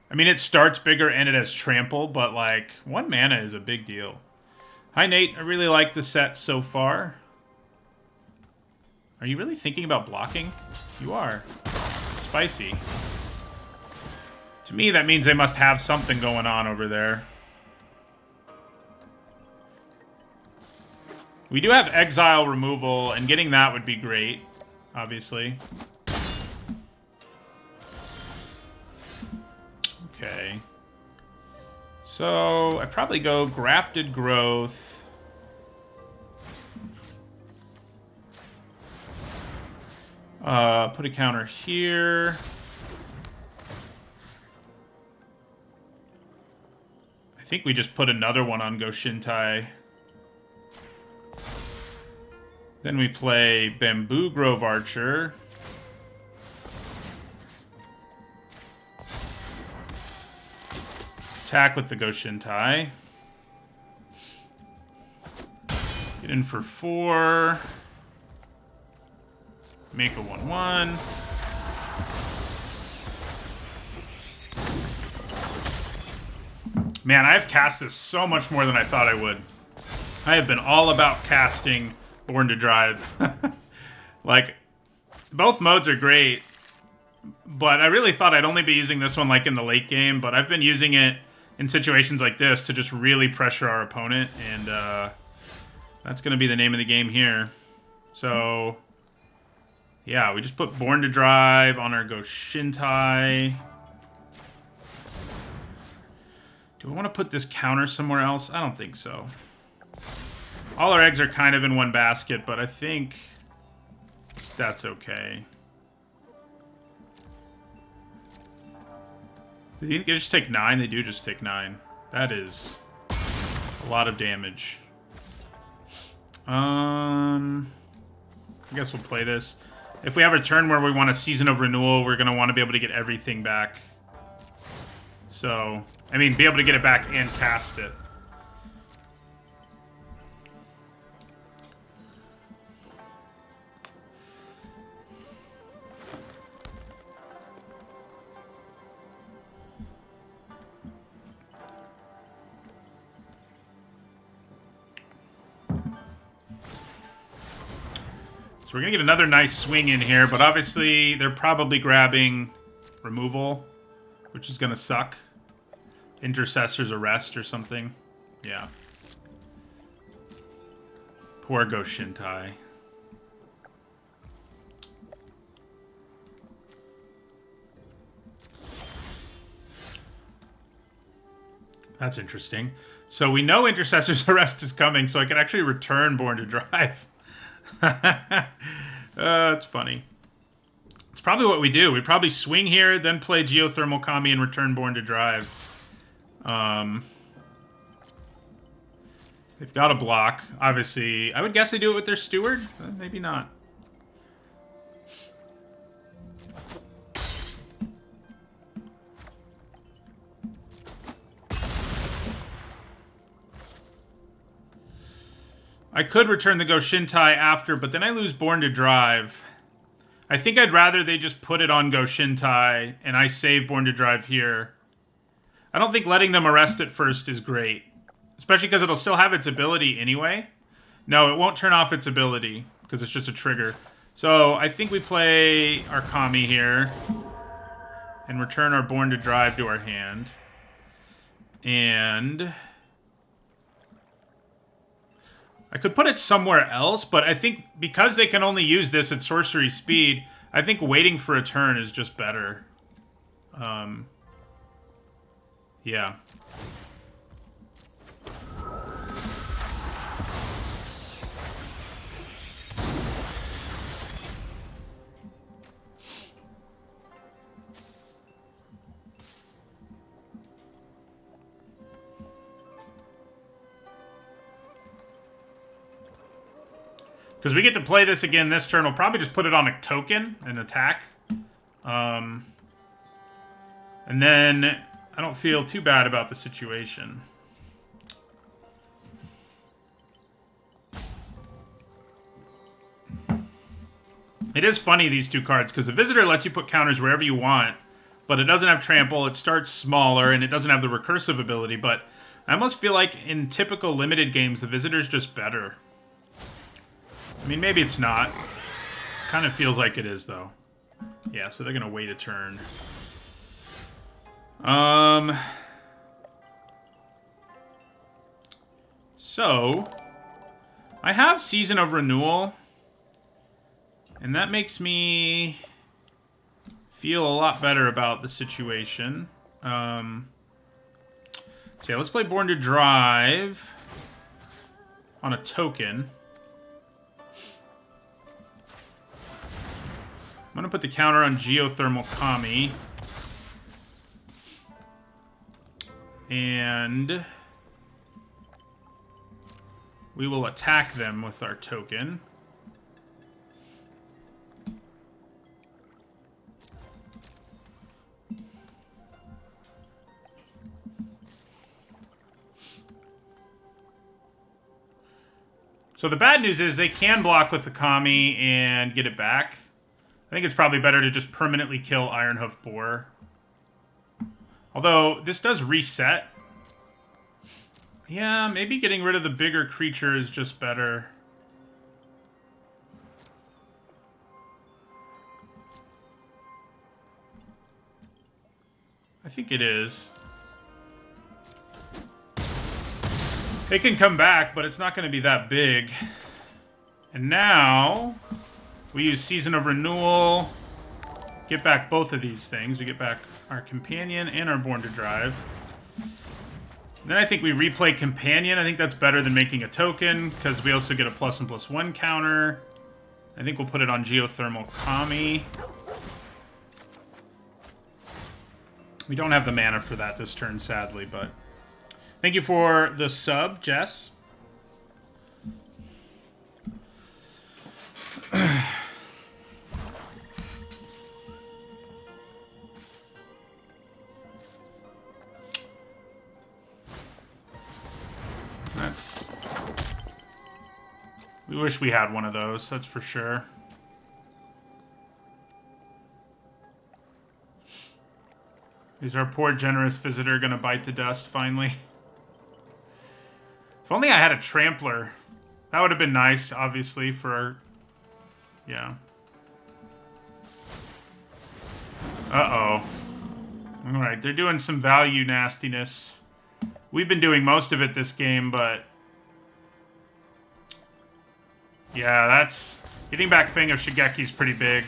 I mean, it starts bigger and it has trample, but, like, 1 mana is a big deal. Hi, Nate. I really like the set so far. Are you really thinking about blocking? You are. Spicy. To me, that means they must have something going on over there. We do have exile removal, and getting that would be great, obviously. Okay. So, I'd probably go Grafted Growth. Put a counter here. I think we just put another one on Goshintai. Then we play Bamboo Grove Archer. Attack with the Goshintai. Get in for 4. Make a 1/1. Man, I've cast this so much more than I thought I would. I have been all about casting Born to Drive. Like, both modes are great, but I really thought I'd only be using this one like in the late game, but I've been using it in situations like this to just really pressure our opponent, and that's going to be the name of the game here. So, yeah, we just put Born to Drive on our Goshintai. Do we want to put this counter somewhere else? I don't think so. All our eggs are kind of in one basket, but I think that's okay. Do you think they just take 9? They do just take 9. That is a lot of damage. I guess we'll play this. If we have a turn where we want a Season of Renewal, we're going to want to be able to get everything back. So, I mean, be able to get it back and cast it. So we're going to get another nice swing in here, but obviously they're probably grabbing removal, which is going to suck. Intercessor's Arrest or something. Yeah. Poor Goshintai. That's interesting. So we know Intercessor's Arrest is coming, so I can actually return Born to Drive. It's funny. It's probably what we do. We probably swing here, then play Geothermal Kami and return Born to Drive. They've got a block. Obviously, I would guess they do it with their Steward. Maybe not. I could return the Goshintai after, but then I lose Born to Drive. I think I'd rather they just put it on Goshintai, and I save Born to Drive here. I don't think letting them arrest it first is great. Especially because it'll still have its ability anyway. No, it won't turn off its ability, because it's just a trigger. So, I think we play our Kami here. and return our Born to Drive to our hand. And I could put it somewhere else, but I think because they can only use this at sorcery speed, I think waiting for a turn is just better. Yeah. Because we get to play this again this turn. We'll probably just put it on a token and attack. And then I don't feel too bad about the situation. It is funny, these two cards, because the Visitor lets you put counters wherever you want, but it doesn't have Trample, it starts smaller, and it doesn't have the recursive ability, but I almost feel like in typical limited games, the Visitor's just better. I mean, maybe it's not. Kind of feels like it is, though. Yeah, so they're going to wait a turn. So, I have Season of Renewal, and that makes me feel a lot better about the situation. So yeah, let's play Born to Drive on a token. I'm going to put the counter on Geothermal Kami. And we will attack them with our token. So the bad news is they can block with the Kami and get it back. I think it's probably better to just permanently kill Ironhoof Boar. Although, this does reset. Yeah, maybe getting rid of the bigger creature is just better. I think it is. It can come back, but it's not going to be that big. And now we use Season of Renewal. Get back both of these things. We get back our Companion and our Born to Drive. And then I think we replay Companion. I think that's better than making a token, because we also get a +1/+1 counter. I think we'll put it on Geothermal Kami. We don't have the mana for that this turn, sadly, but thank you for the sub, Jess. We wish we had one of those, that's for sure. Is our poor generous visitor gonna bite the dust finally? If only I had a Trampler. That would have been nice, obviously, for our... Yeah. Uh-oh. Alright, they're doing some value nastiness. We've been doing most of it this game, but... Yeah, that's... Getting back Fang of Shigeki's pretty big.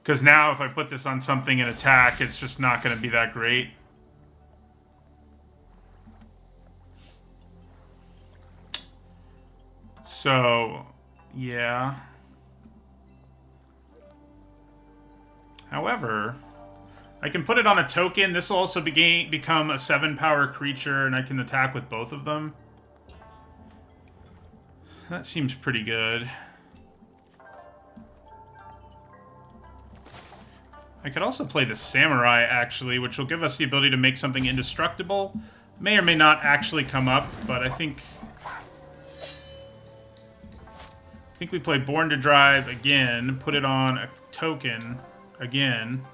Because now if I put this on something and attack, it's just not going to be that great. So, yeah. However, I can put it on a token. This will also become a 7-power creature, and I can attack with both of them. That seems pretty good. I could also play the Samurai, actually, which will give us the ability to make something indestructible. May or may not actually come up, but I think we play Born to Drive again, put it on a token again.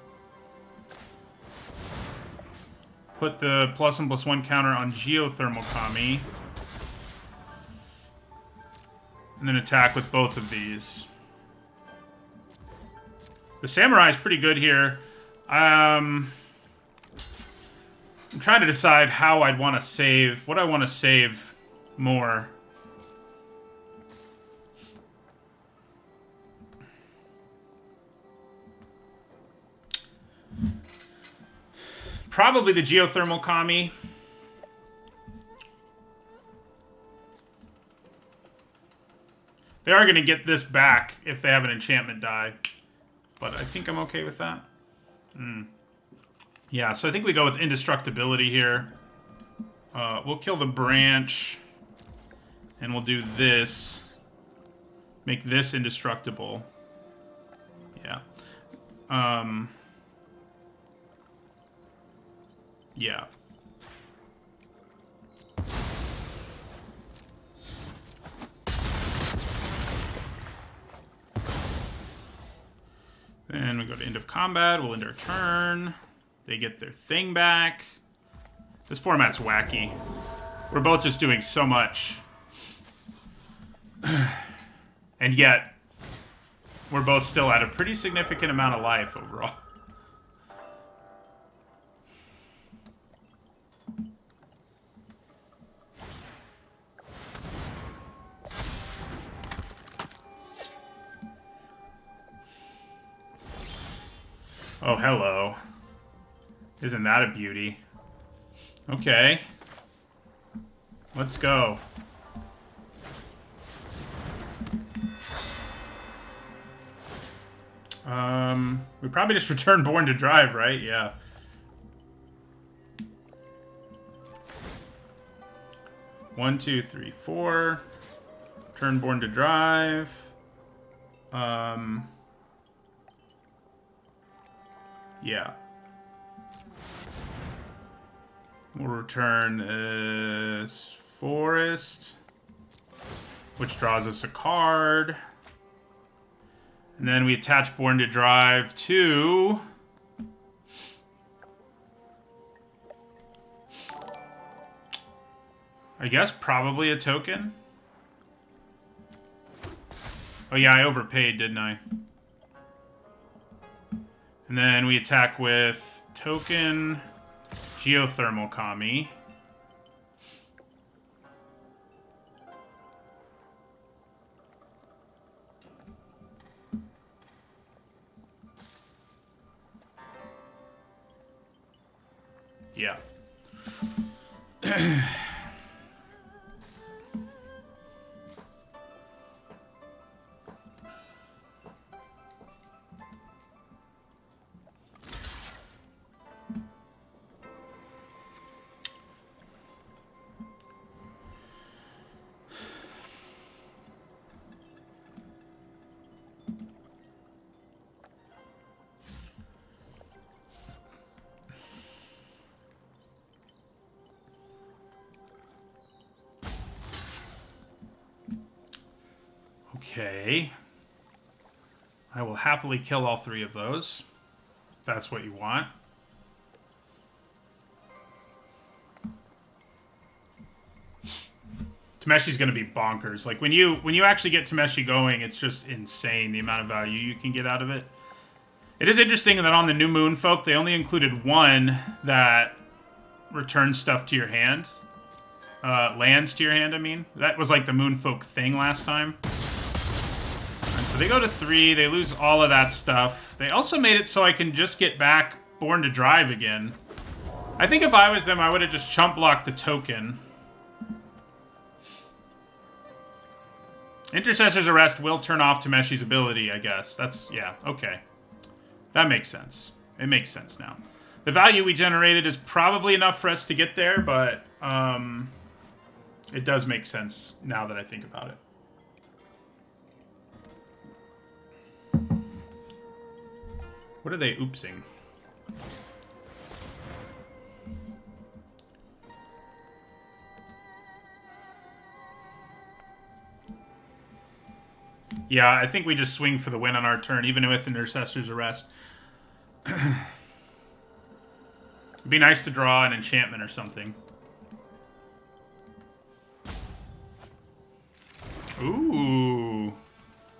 Put the +1/+1 counter on Geothermal Kami. And then attack with both of these. The Samurai is pretty good here. I'm trying to decide how I'd want to save. What I want to save more. Probably the Geothermal Kami. They are going to get this back if they have an enchantment die. But I think I'm okay with that. Yeah, so I think we go with indestructibility here. We'll kill the branch. And we'll do this. Make this indestructible. Yeah. Yeah. Then we go to end of combat. We'll end our turn. They get their thing back. This format's wacky. We're both just doing so much. And yet, we're both still at a pretty significant amount of life overall. Oh, hello. Isn't that a beauty? Okay. Let's go. We probably just return Born to Drive, right? Yeah. One, two, three, four. Turn Born to Drive. Yeah. We'll return this Forest, which draws us a card. And then we attach Born to Drive to... I guess probably a token. Oh yeah, I overpaid, didn't I? And then we attack with token Geothermal Kami. Yeah. Okay. I will happily kill all three of those. If that's what you want. Tameshi's going to be bonkers. Like when you actually get Tameshi going, it's just insane the amount of value you can get out of it. It is interesting that on the New Moon folk, they only included one that returns stuff to your hand. Lands to your hand, I mean. That was like the Moon folk thing last time. So they go to 3, they lose all of that stuff. They also made it so I can just get back Born to Drive again. I think if I was them, I would have just chump blocked the token. Intercessor's Arrest will turn off Tameshi's ability, I guess. That's, yeah, okay. That makes sense. It makes sense now. The value we generated is probably enough for us to get there, but it does make sense now that I think about it. What are they oopsing? Yeah, I think we just swing for the win on our turn, even with Intercessor's Arrest. It'd be nice to draw an enchantment or something. Ooh.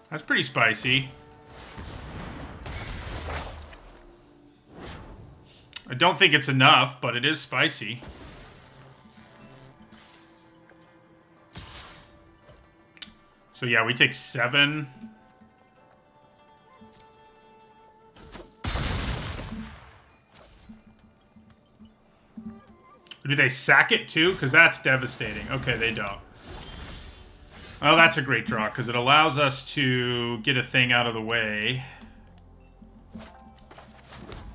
That's pretty spicy. I don't think it's enough, but it is spicy. So yeah, we take 7. Do they sack it too? Because that's devastating. Okay, they don't. Well, that's a great draw, because it allows us to get a thing out of the way.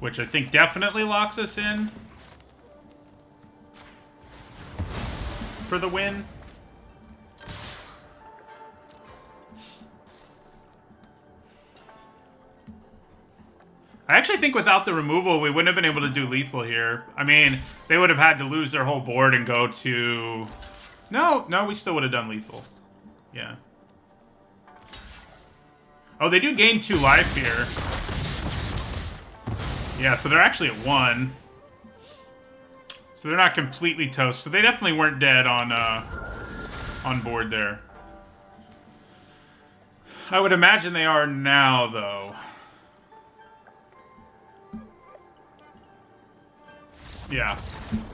Which I think definitely locks us in for the win. I actually think without the removal, we wouldn't have been able to do lethal here. I mean, they would have had to lose their whole board and go to... No, we still would have done lethal. Yeah. Oh, they do gain 2 life here. Yeah, so they're actually at 1. So they're not completely toast. So they definitely weren't dead on board there. I would imagine they are now, though. Yeah.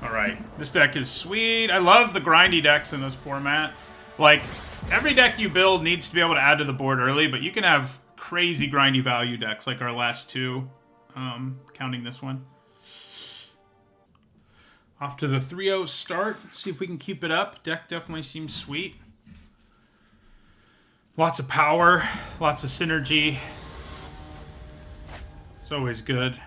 Alright. This deck is sweet. I love the grindy decks in this format. Like, every deck you build needs to be able to add to the board early, but you can have crazy grindy value decks like our last 2. Counting this one. Off to the 3-0 start. See if we can keep it up. Deck definitely seems sweet. Lots of power. Lots of synergy. It's always good.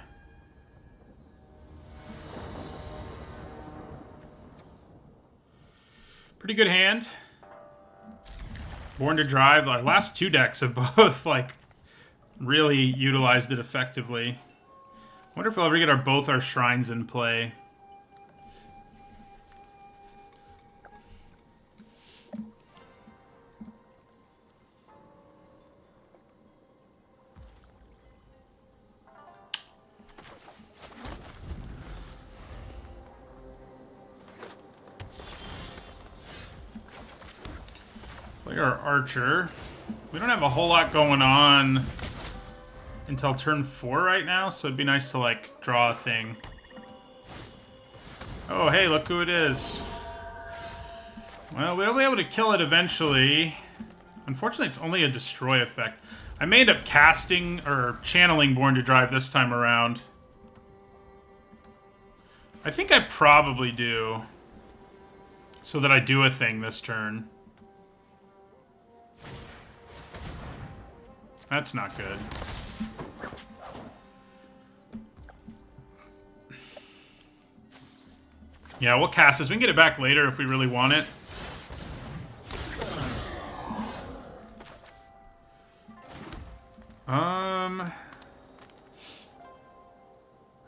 Pretty good hand. Born to Drive. Our last 2 decks have both, like, really utilized it effectively. Wonder if we'll ever get both our shrines in play. Play our Archer. We don't have a whole lot going on until turn 4 right now, so it'd be nice to, like, draw a thing. Oh, hey, look who it is. Well, we'll be able to kill it eventually. Unfortunately, it's only a destroy effect. I may end up casting or channeling Born to Drive this time around. I think I probably do. So that I do a thing this turn. That's not good. Yeah, we'll cast this. We can get it back later if we really want it.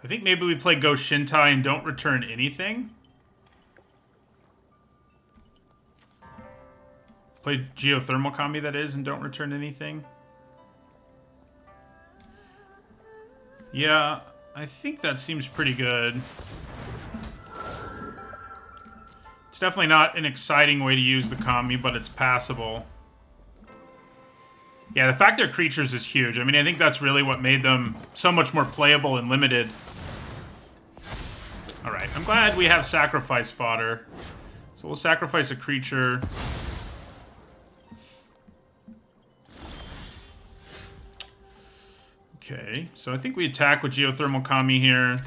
I think maybe we play Go Shintai and don't return anything. Play Geothermal Combi, that is, and don't return anything. Yeah, I think that seems pretty good. It's definitely not an exciting way to use the Combi, but it's passable. Yeah, the fact they're creatures is huge. I mean, I think that's really what made them so much more playable and limited. Alright, I'm glad we have sacrifice fodder. So we'll sacrifice a creature. Okay, so I think we attack with Geothermal Kami here.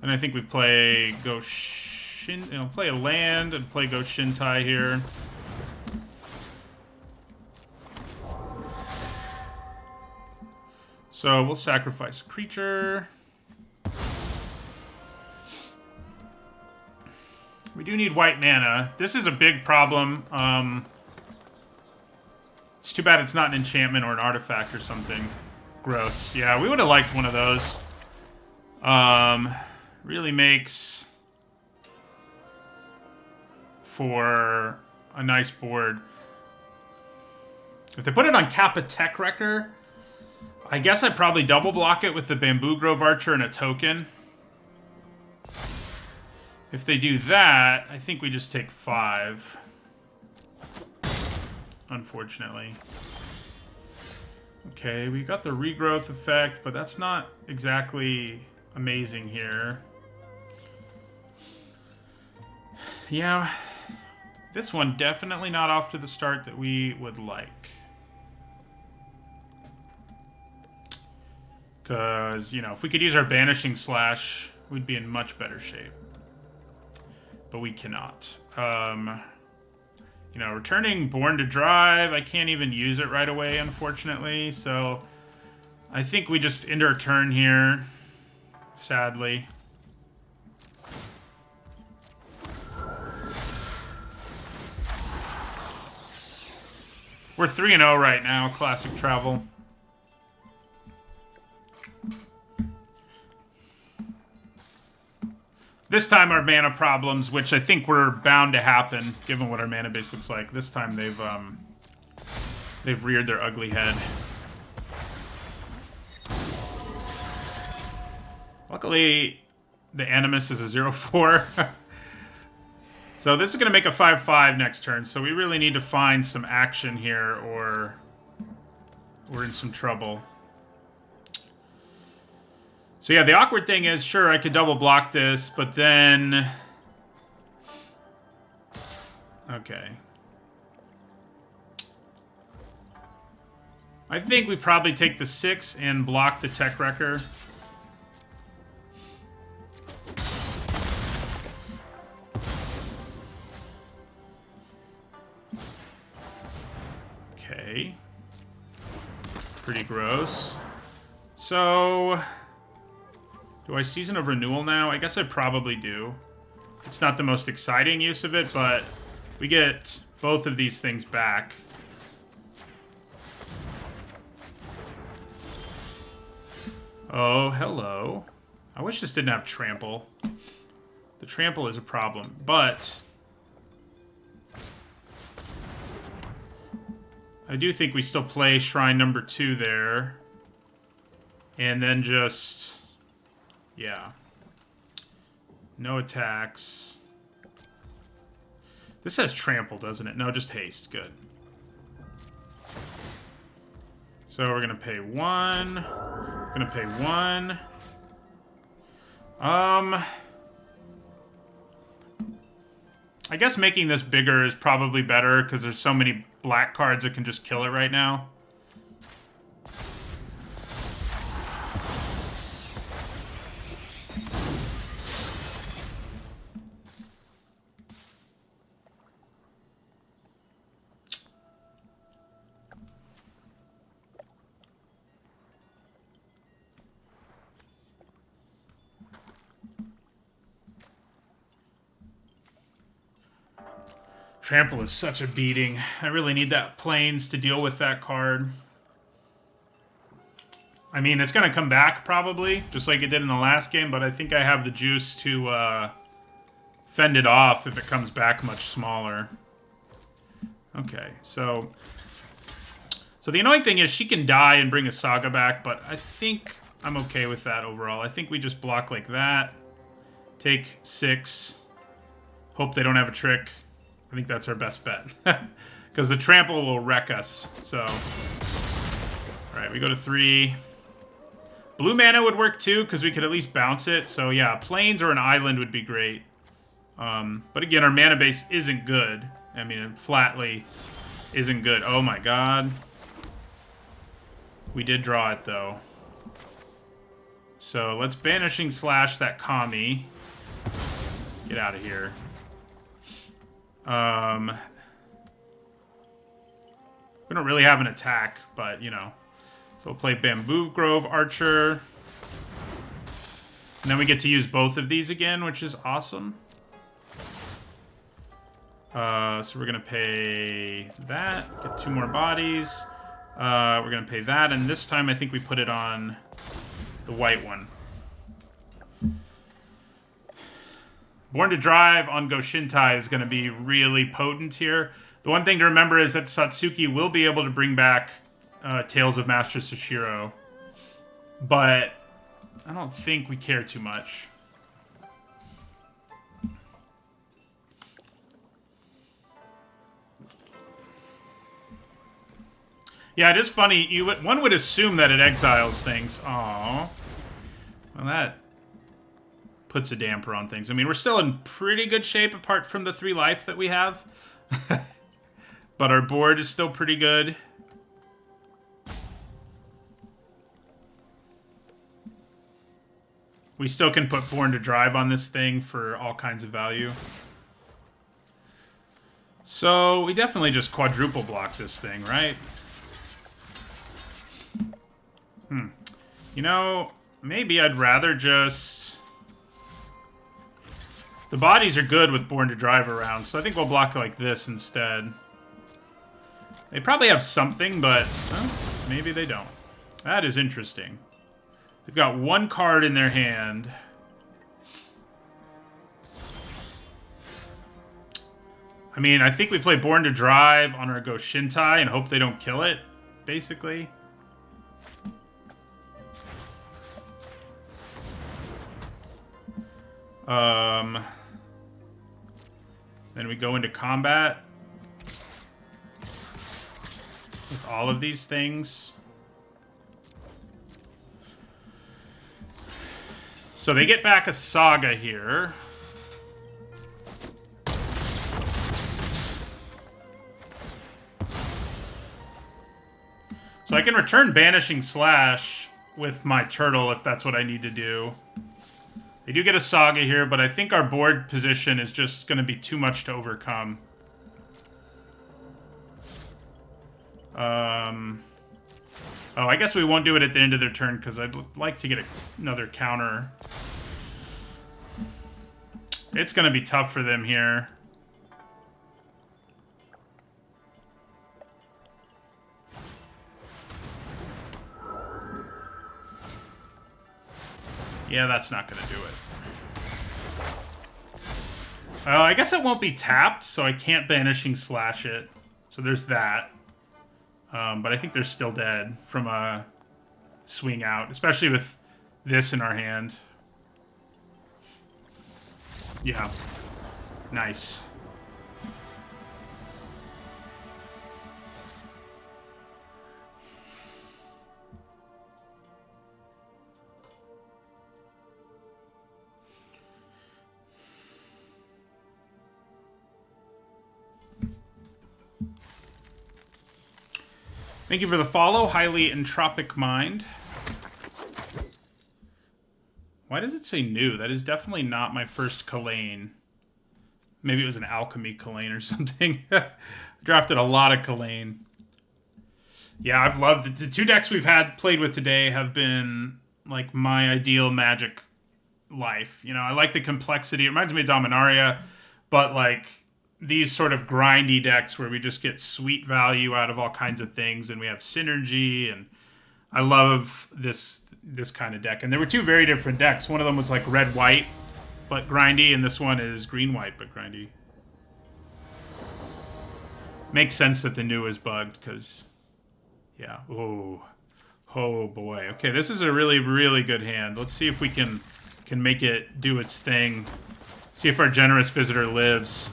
And I think we play play a land and play Go Shintai here. So we'll sacrifice a creature. We do need white mana. This is a big problem. It's too bad it's not an enchantment or an artifact or something. Gross. Yeah, we would have liked one of those. Really makes for a nice board. If they put it on Kappa Tech Wrecker, I guess I'd probably double block it with the Bamboo Grove Archer and a token. If they do that, I think we just take 5. Unfortunately. Okay, we got the regrowth effect, but that's not exactly amazing here. Yeah, this one definitely not off to the start that we would like. Because, you know, if we could use our Banishing Slash, we'd be in much better shape. But we cannot. You know, returning Born to Drive, I can't even use it right away, unfortunately. So, I think we just end our turn here, sadly. We're 3-0 right now, Classic Travel. This time our mana problems, which I think were bound to happen, given what our mana base looks like. This time they've reared their ugly head. Luckily, the Animus is a 0/4. So this is going to make a 5/5 next turn, so we really need to find some action here, or we're in some trouble. So yeah, the awkward thing is, sure, I could double block this, but then... Okay. I think we probably take the 6 and block the Tech Wrecker. Okay. Pretty gross. So... Do I Season of Renewal now? I guess I probably do. It's not the most exciting use of it, but we get both of these things back. Oh, hello. I wish this didn't have Trample. The Trample is a problem, but... I do think we still play Shrine number 2 there. And then just... Yeah. No attacks. This has Trample, doesn't it? No, just Haste. Good. So we're going to pay 1. We're going to pay 1. I guess making this bigger is probably better because there's so many black cards that can just kill it right now. Trample is such a beating. I really need that Plains to deal with that card. I mean, it's going to come back probably, just like it did in the last game, but I think I have the juice to fend it off if it comes back much smaller. Okay, so the annoying thing is she can die and bring a Saga back, but I think I'm okay with that overall. I think we just block like that, take 6, hope they don't have a trick. I think that's our best bet. Because the Trample will wreck us. So, alright, we go to 3. Blue mana would work too, because we could at least bounce it. So yeah, Plains or an Island would be great. But again, our mana base isn't good. I mean, it flatly isn't good. Oh my god. We did draw it though. So let's Banishing Slash that Kami. Get out of here. We don't really have an attack, but, you know. So we'll play Bamboo Grove Archer. And then we get to use both of these again, which is awesome. So we're going to pay that. Get 2 more bodies. We're going to pay that. And this time I think we put it on the white one. Born to Drive on Go Shintai is going to be really potent here. The one thing to remember is that Satsuki will be able to bring back Tales of Master Sashiro. But I don't think we care too much. Yeah, it is funny. One would assume that it exiles things. Aww. Well, that puts a damper on things. I mean, we're still in pretty good shape apart from the 3 life that we have. But our board is still pretty good. We still can put Born to Drive on this thing for all kinds of value. So we definitely just quadruple block this thing, right? You know, maybe I'd rather just... The bodies are good with Born to Drive around, so I think we'll block like this instead. They probably have something, but well, maybe they don't. That is interesting. They've got 1 card in their hand. I mean, I think we play Born to Drive on our Go Shintai and hope they don't kill it, basically. Then we go into combat with all of these things. So they get back a Saga here. So I can return Banishing Slash with my turtle if that's what I need to do. They do get a Saga here, but I think our board position is just going to be too much to overcome. Oh, I guess we won't do it at the end of their turn because I'd like to get another counter. It's going to be tough for them here. Yeah, that's not going to do it. I guess it won't be tapped, so I can't Banishing Slash it. So there's that. But I think they're still dead from a swing out, especially with this in our hand. Yeah. Nice. Thank you for the follow, Highly Entropic Mind. Why does it say new? That is definitely not my first Kalane. Maybe it was an Alchemy Kalane or something. Drafted a lot of Kalane. Yeah, I've loved it. The 2 decks we've had played with today have been like my ideal Magic life. You know, I like the complexity. It reminds me of Dominaria, but like these sort of grindy decks where we just get sweet value out of all kinds of things and we have synergy, and I love this kind of deck. And there were 2 very different decks. One of them was like red-white but grindy, and this one is green-white but grindy. Makes sense that the new is bugged because, yeah. Oh boy. Okay, this is a really, really good hand. Let's see if we can make it do its thing. See if our Generous Visitor lives.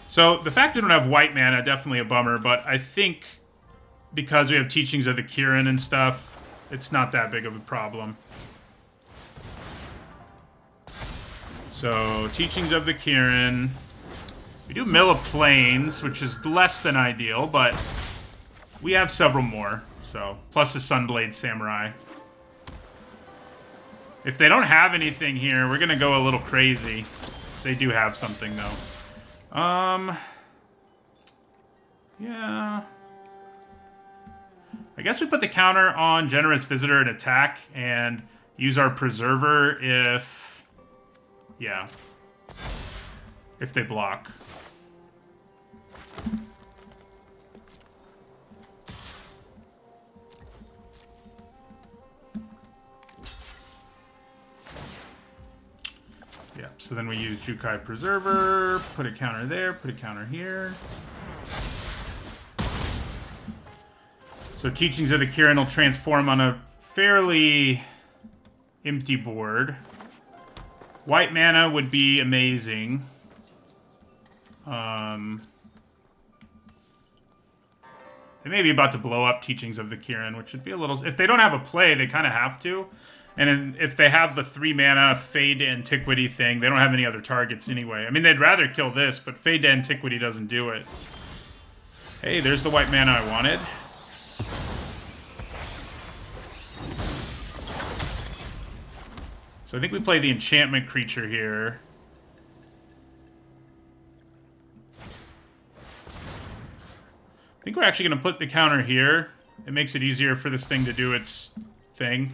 So the fact we don't have white mana, definitely a bummer, but I think because we have Teachings of the Kirin and stuff, it's not that big of a problem. So, Teachings of the Kirin. We do Mill of Plains, which is less than ideal, but we have several more. So, plus the Sunblade Samurai. If they don't have anything here, we're going to go a little crazy. They do have something, though. Yeah. I guess we put the counter on Generous Visitor and attack and use our Preserver if... Yeah. If they block. Yeah, so then we use Jukai Preserver, put a counter there, put a counter here. So Teachings of the Kirin will transform on a fairly empty board. White mana would be amazing. They may be about to blow up Teachings of the Kirin, which would be a little... If they don't have a play, they kind of have to. And if they have the 3-mana Fade to Antiquity thing, they don't have any other targets anyway. I mean, they'd rather kill this, but Fade to Antiquity doesn't do it. Hey, there's the white mana I wanted. So I think we play the enchantment creature here. I think we're actually going to put the counter here. It makes it easier for this thing to do its thing.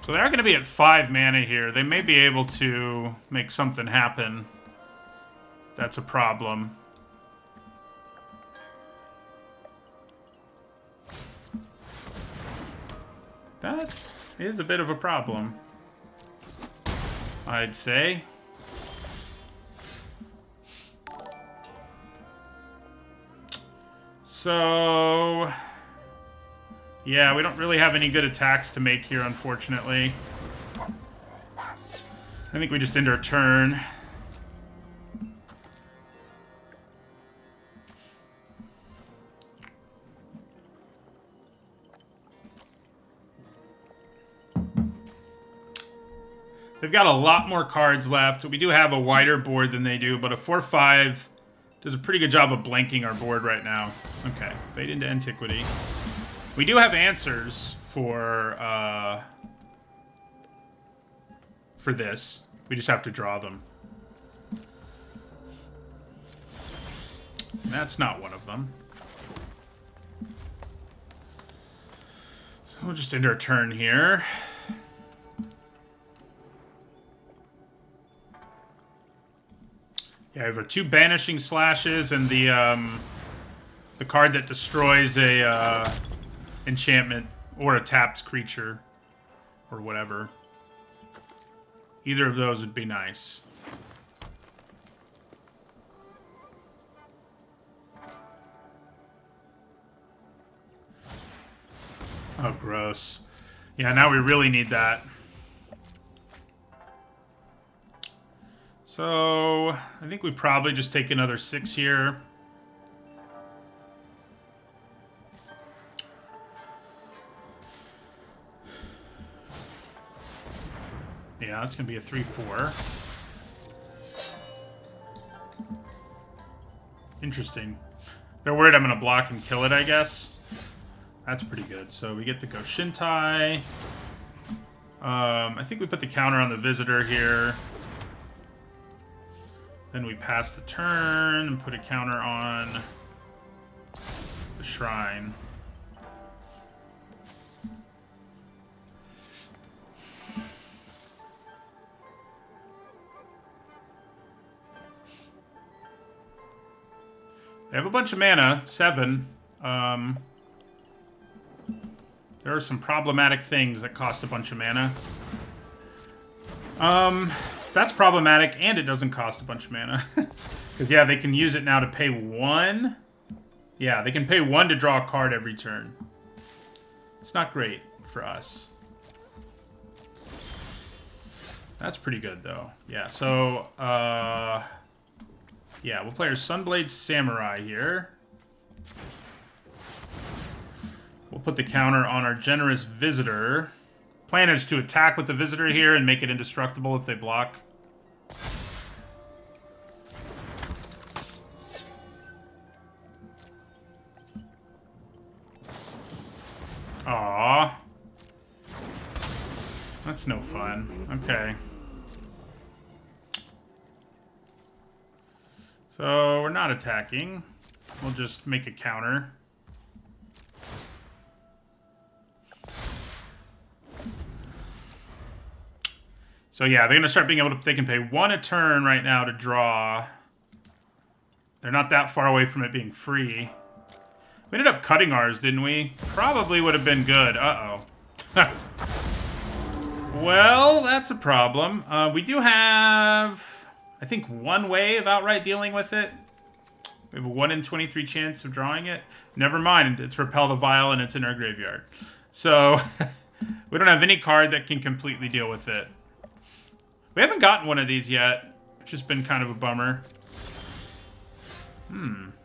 So they're going to be at 5 mana here. They may be able to make something happen. That's a problem. That is a bit of a problem, I'd say. So... yeah, we don't really have any good attacks to make here, unfortunately. I think we just end our turn. They've got a lot more cards left. We do have a wider board than they do, but a 4/5 does a pretty good job of blanking our board right now. Okay, Fade into Antiquity. We do have answers for this. We just have to draw them. That's not one of them. So we'll just end our turn here. Yeah, we have our 2 Banishing Slashes and the card that destroys a enchantment or a tapped creature or whatever. Either of those would be nice. Oh, gross. Yeah, now we really need that. So, I think we probably just take another 6 here. Yeah, that's going to be a 3/4. Interesting. They're worried I'm going to block and kill it, I guess. That's pretty good. So we get the Goshintai. I think we put the counter on the Visitor here. Then we pass the turn and put a counter on the Shrine. They have a bunch of mana, 7. There are some problematic things that cost a bunch of mana. That's problematic, and it doesn't cost a bunch of mana. Because, yeah, they can use it now to pay 1. Yeah, they can pay 1 to draw a card every turn. It's not great for us. That's pretty good, though. Yeah, so, yeah, we'll play our Sunblade Samurai here. We'll put the counter on our Generous Visitor. Plan is to attack with the Visitor here and make it indestructible if they block. Aww. That's no fun. Okay. So, we're not attacking. We'll just make a counter. So yeah, they're going to start being able to... They can pay 1 a turn right now to draw. They're not that far away from it being free. We ended up cutting ours, didn't we? Probably would have been good. Uh-oh. Well, that's a problem. We do have... I think, one way of outright dealing with it. We have a 1 in 23 chance of drawing it. Never mind, it's Repel the Vile and it's in our graveyard. So, we don't have any card that can completely deal with it. We haven't gotten one of these yet, which has been kind of a bummer.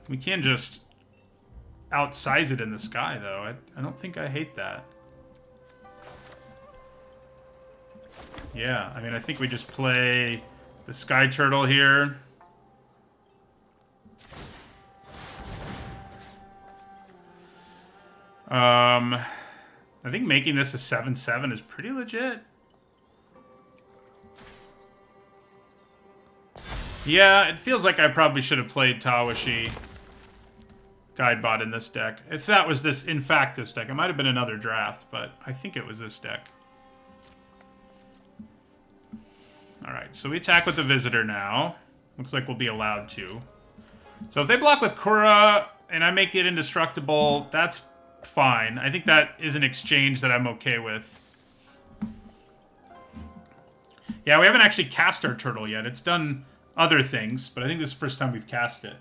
We can just outsize it in the sky, though. I don't think I hate that. Yeah, I mean, I think we just play the Sky Turtle here. I think making this a 7/7 is pretty legit. Yeah, it feels like I probably should have played Tawashi Guidebot in this deck. If that was this, in fact, this deck. It might have been another draft, but I think it was this deck. Alright, so we attack with the Visitor now. Looks like we'll be allowed to. So if they block with Kura, and I make it indestructible, that's fine. I think that is an exchange that I'm okay with. Yeah, we haven't actually cast our turtle yet. It's done other things, but I think this is the first time we've cast it.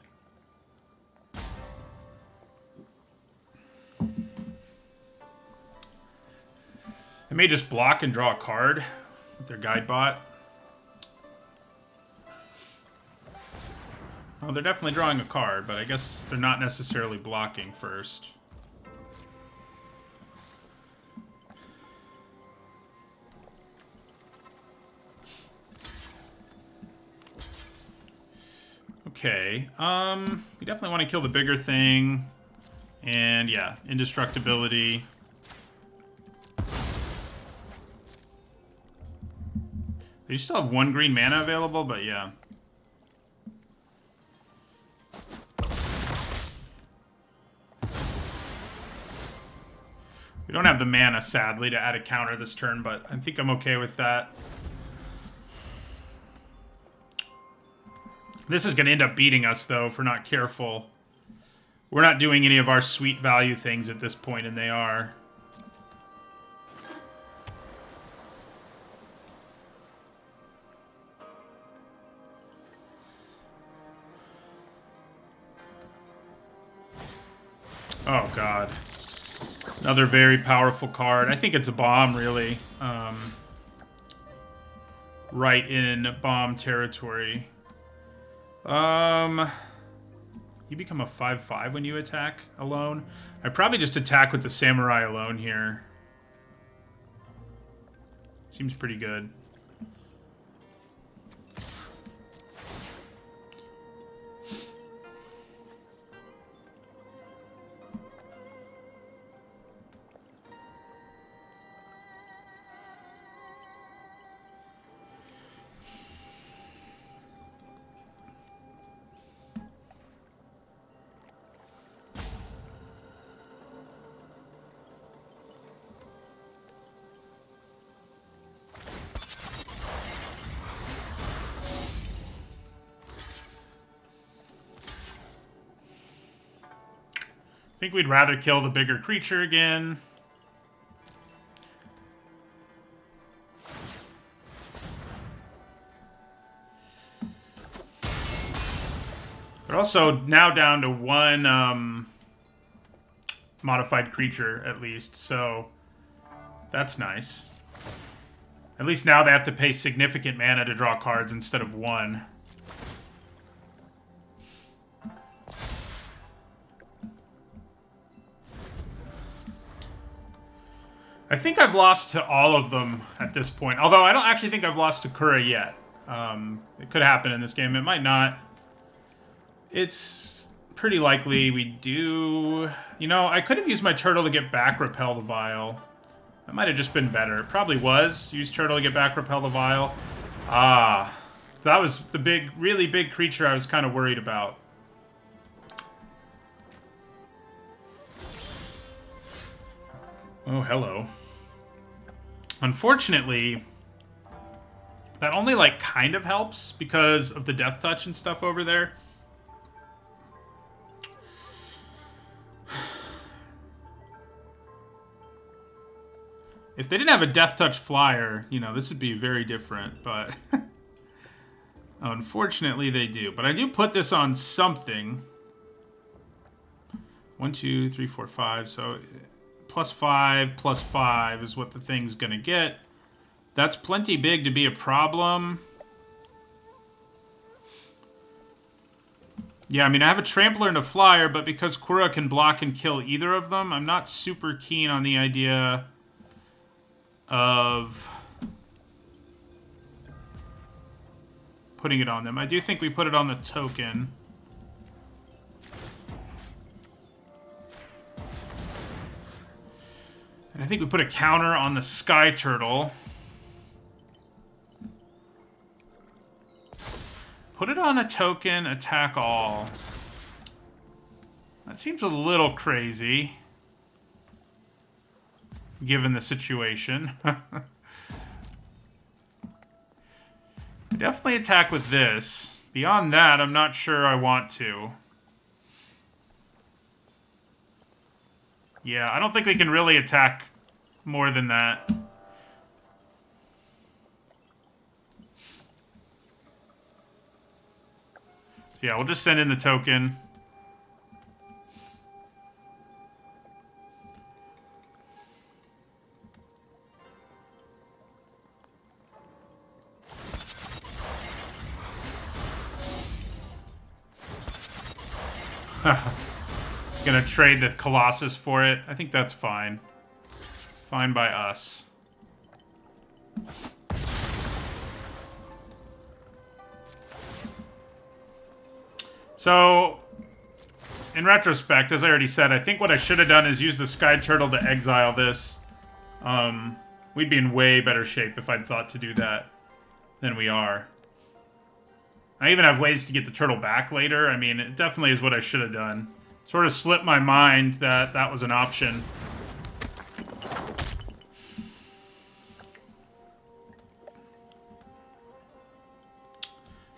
They may just block and draw a card with their Guidebot. Oh, they're definitely drawing a card, but I guess they're not necessarily blocking first. Okay, we definitely want to kill the bigger thing. And yeah, indestructibility. They still have 1 green mana available, but yeah. We don't have the mana, sadly, to add a counter this turn, but I think I'm okay with that. This is going to end up beating us, though, if we're not careful. We're not doing any of our sweet value things at this point, and they are. Oh, God. Another very powerful card. I think it's a bomb, really. Right in bomb territory. You become a 5/5 when you attack alone. I probably just attack with the Samurai alone here. Seems pretty good. I think we'd rather kill the bigger creature again. They're also now down to 1 modified creature, at least, so that's nice. At least now they have to pay significant mana to draw cards instead of 1. I think I've lost to all of them at this point. Although I don't actually think I've lost to Kura yet. It could happen in this game. It might not. It's pretty likely we do. You know, I could have used my turtle to get back Repel the Vile. That might have just been better. It probably was. Use turtle to get back Repel the Vile. Ah. That was the big, really big creature I was kind of worried about. Oh, hello. Unfortunately, that only, like, kind of helps because of the Death Touch and stuff over there. If they didn't have a Death Touch flyer, you know, this would be very different, but... Unfortunately, they do. But I do put this on something. 1, 2, 3, 4, 5. So +5 is what the thing's going to get. That's plenty big to be a problem. Yeah, I mean, I have a Trampler and a Flyer, but because Kura can block and kill either of them, I'm not super keen on the idea of putting it on them. I do think we put it on the token. And I think we put a counter on the Sky Turtle. Put it on a token, attack all. That seems a little crazy, given the situation. Definitely attack with this. Beyond that, I'm not sure I want to. Yeah, I don't think we can really attack more than that. So yeah, we'll just send in the token. Gonna trade the Colossus for it. I think that's fine. Fine by us. So, in retrospect, as I already said, I think what I should have done is use the Sky Turtle to exile this. We'd be in way better shape if I'd thought to do that than we are. I even have ways to get the turtle back later. I mean, it definitely is what I should have done. Sort of slipped my mind that that was an option.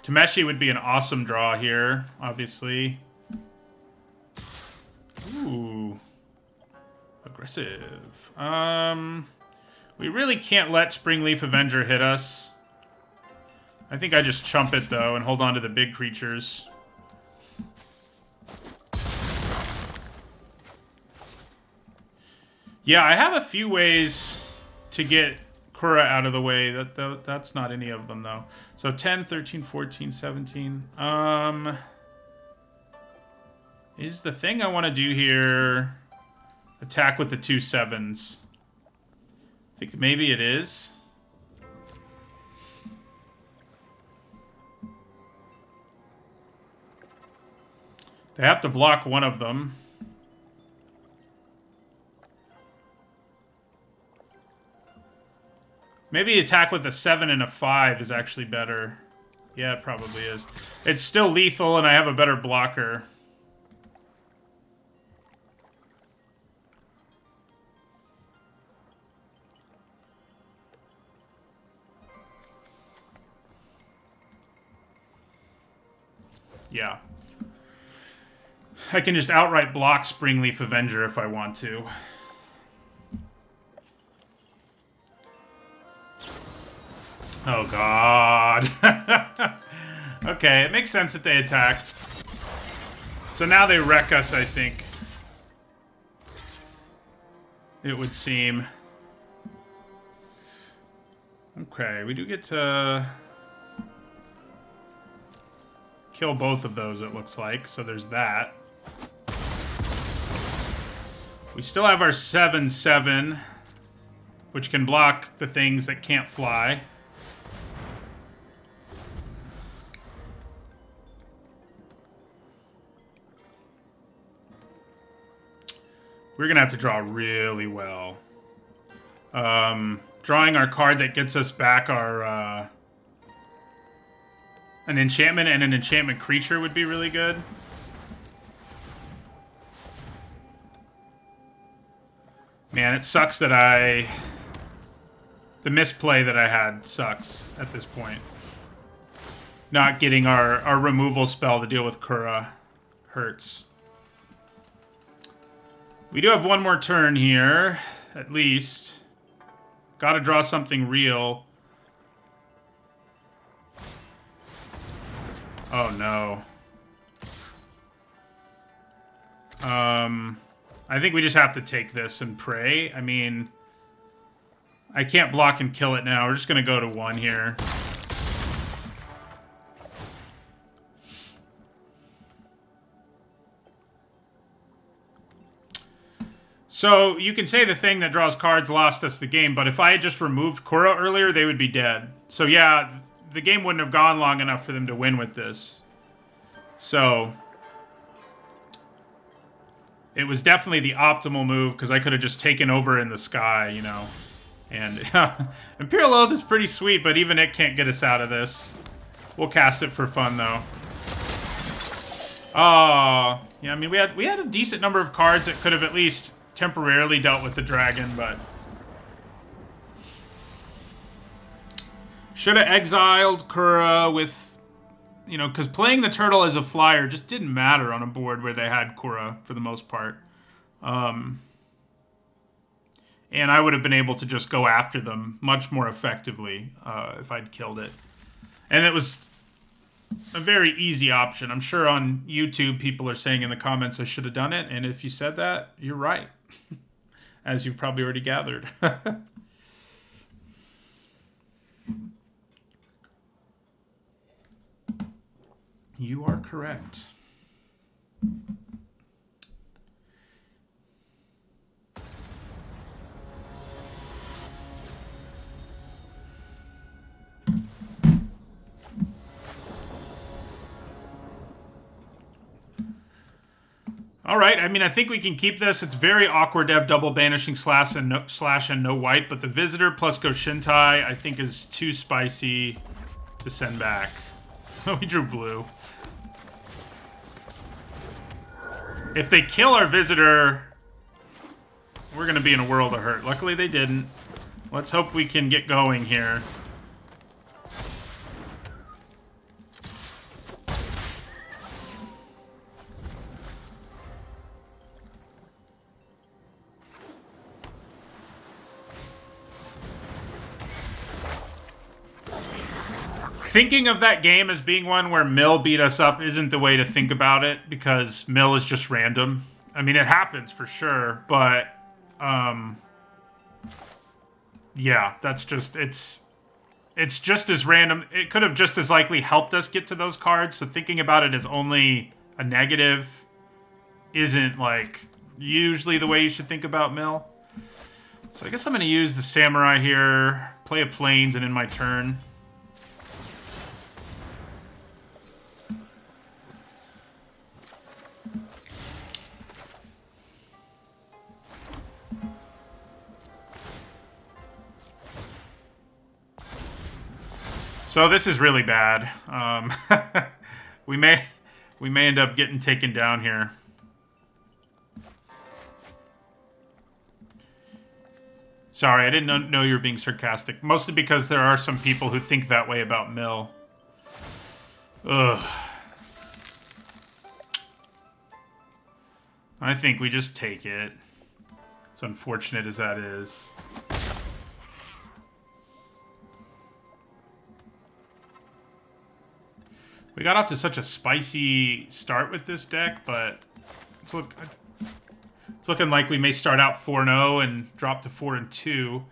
Tameshi would be an awesome draw here, obviously. Ooh. Aggressive. We really can't let Springleaf Avenger hit us. I think I just chump it, though, and hold on to the big creatures. Yeah, I have a few ways to get Kura out of the way. That's not any of them, though. So 10, 13, 14, 17. Is the thing I want to do here attack with the 2 7s? I think maybe it is. They have to block one of them. Maybe attack with a 7 and a 5 is actually better. Yeah, it probably is. It's still lethal, and I have a better blocker. Yeah. I can just outright block Springleaf Avenger if I want to. Oh, God. Okay, it makes sense that they attack. So now they wreck us, I think. It would seem. Okay, we do get to kill both of those, it looks like. So there's that. We still have our 7/7, which can block the things that can't fly. We're going to have to draw really well. Drawing our card that gets us back our an enchantment and an enchantment creature would be really good. Man, it sucks that the misplay that I had sucks at this point. Not getting our removal spell to deal with Kura hurts. We do have one more turn here, at least. Gotta draw something real. Oh, no. I think we just have to take this and pray. I mean, I can't block and kill it now. We're just going to go to 1 here. So, you can say the thing that draws cards lost us the game, but if I had just removed Kuro earlier, they would be dead. So, yeah, the game wouldn't have gone long enough for them to win with this. So, it was definitely the optimal move, because I could have just taken over in the sky, you know. And Imperial Oath is pretty sweet, but even it can't get us out of this. We'll cast it for fun, though. Oh, yeah, I mean, we had a decent number of cards that could have at least temporarily dealt with the dragon, but should have exiled Kura with, you know, because playing the turtle as a flyer just didn't matter on a board where they had Kura for the most part. And I would have been able to just go after them much more effectively if I'd killed it. And it was a very easy option. I'm sure on YouTube people are saying in the comments I should have done it, and if you said that, you're right. As you've probably already gathered. You are correct. All right, I mean, I think we can keep this. It's very awkward to have double banishing slash and no white, but the visitor plus Goshintai I think is too spicy to send back. We drew blue. If they kill our visitor, we're going to be in a world of hurt. Luckily, they didn't. Let's hope we can get going here. Thinking of that game as being one where Mill beat us up isn't the way to think about it, because Mill is just random. I mean, it happens for sure, but yeah, that's just, it's just as random. It could have just as likely helped us get to those cards, so thinking about it as only a negative isn't, like, usually the way you should think about Mill. So I guess I'm going to use the Samurai here, play a Plains, and end my turn. So this is really bad. We may end up getting taken down here. Sorry, I didn't know you were being sarcastic. Mostly because there are some people who think that way about Mill. Ugh. I think we just take it. As unfortunate as that is. We got off to such a spicy start with this deck, but it's looking like we may start out 4-0 and drop to 4-2.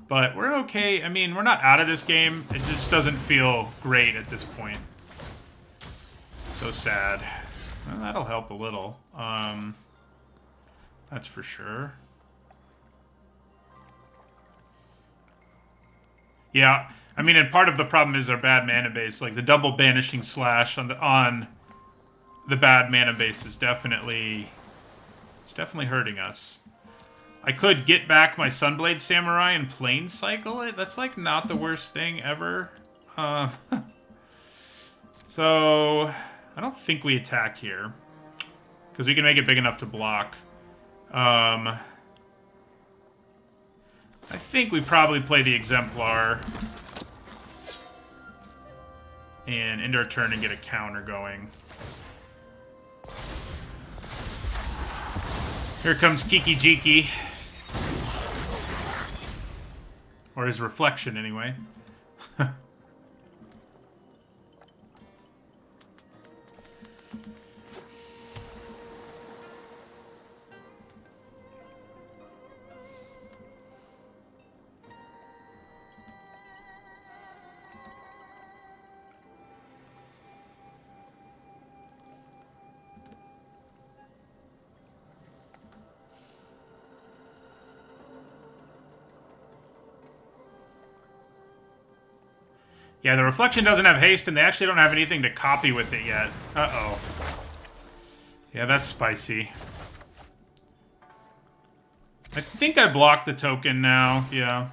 But we're okay. I mean, we're not out of this game. It just doesn't feel great at this point. So sad. Well, that'll help a little. That's for sure. Yeah. I mean, and part of the problem is our bad mana base. Like, the double banishing slash on the bad mana base is definitely... It's definitely hurting us. I could get back my Sunblade Samurai and Plane Cycle it. That's, like, not the worst thing ever. So, I don't think we attack here. Because we can make it big enough to block. I think we probably play the Exemplar. And end our turn and get a counter going. Here comes Kiki Jiki. Or his reflection, anyway. Yeah, the Reflection doesn't have haste, and they actually don't have anything to copy with it yet. Uh-oh. Yeah, that's spicy. I think I blocked the token now. Yeah.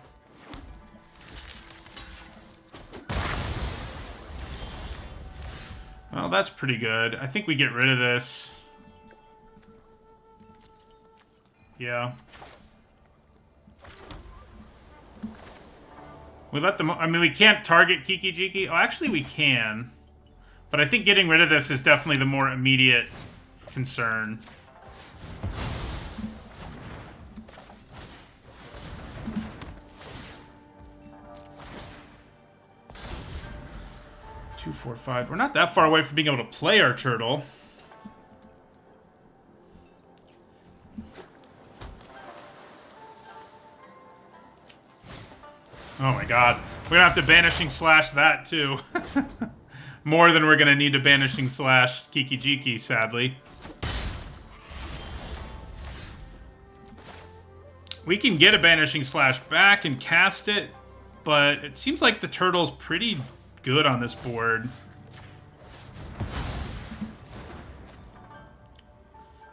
Well, that's pretty good. I think we get rid of this. Yeah. We let them... I mean, we can't target Kiki-Jiki. Oh, actually, we can. But I think getting rid of this is definitely the more immediate concern. Two, 4, 5. We're not that far away from being able to play our turtle. Oh my god. We're gonna have to Banishing Slash that, too. More than we're gonna need to Banishing Slash Kiki-Jiki, sadly. We can get a Banishing Slash back and cast it, but it seems like the turtle's pretty good on this board.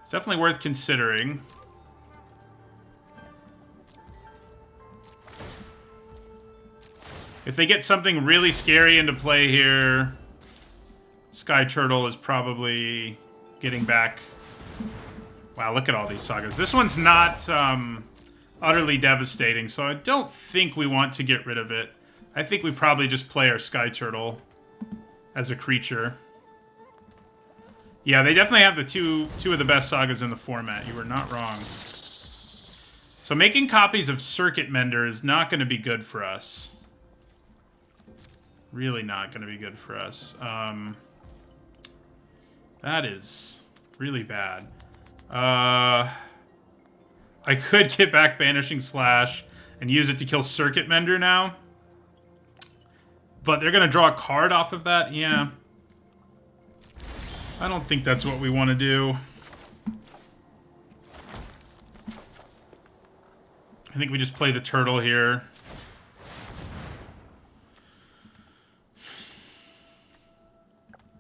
It's definitely worth considering. If they get something really scary into play here, Sky Turtle is probably getting back. Wow, look at all these sagas. This one's not utterly devastating, so I don't think we want to get rid of it. I think we probably just play our Sky Turtle as a creature. Yeah, they definitely have the two of the best sagas in the format. You were not wrong. So making copies of Circuit Mender is not going to be good for us. Really not going to be good for us. That is really bad. I could get back Banishing Slash and use it to kill Circuit Mender now. But they're going to draw a card off of that? Yeah. I don't think that's what we want to do. I think we just play the turtle here.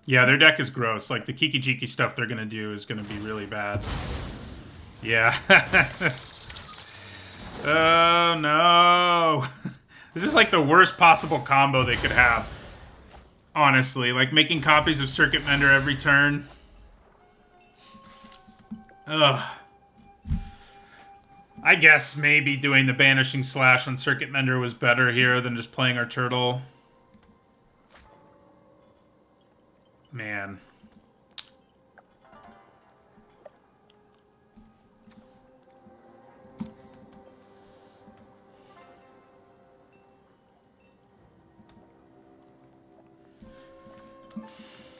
Yeah, their deck is gross. Like, the Kiki-Jiki stuff they're going to do is going to be really bad. Yeah. Oh, no. This is like the worst possible combo they could have. Honestly. Like, making copies of Circuit Mender every turn. Ugh. I guess maybe doing the Banishing Slash on Circuit Mender was better here than just playing our turtle. Man.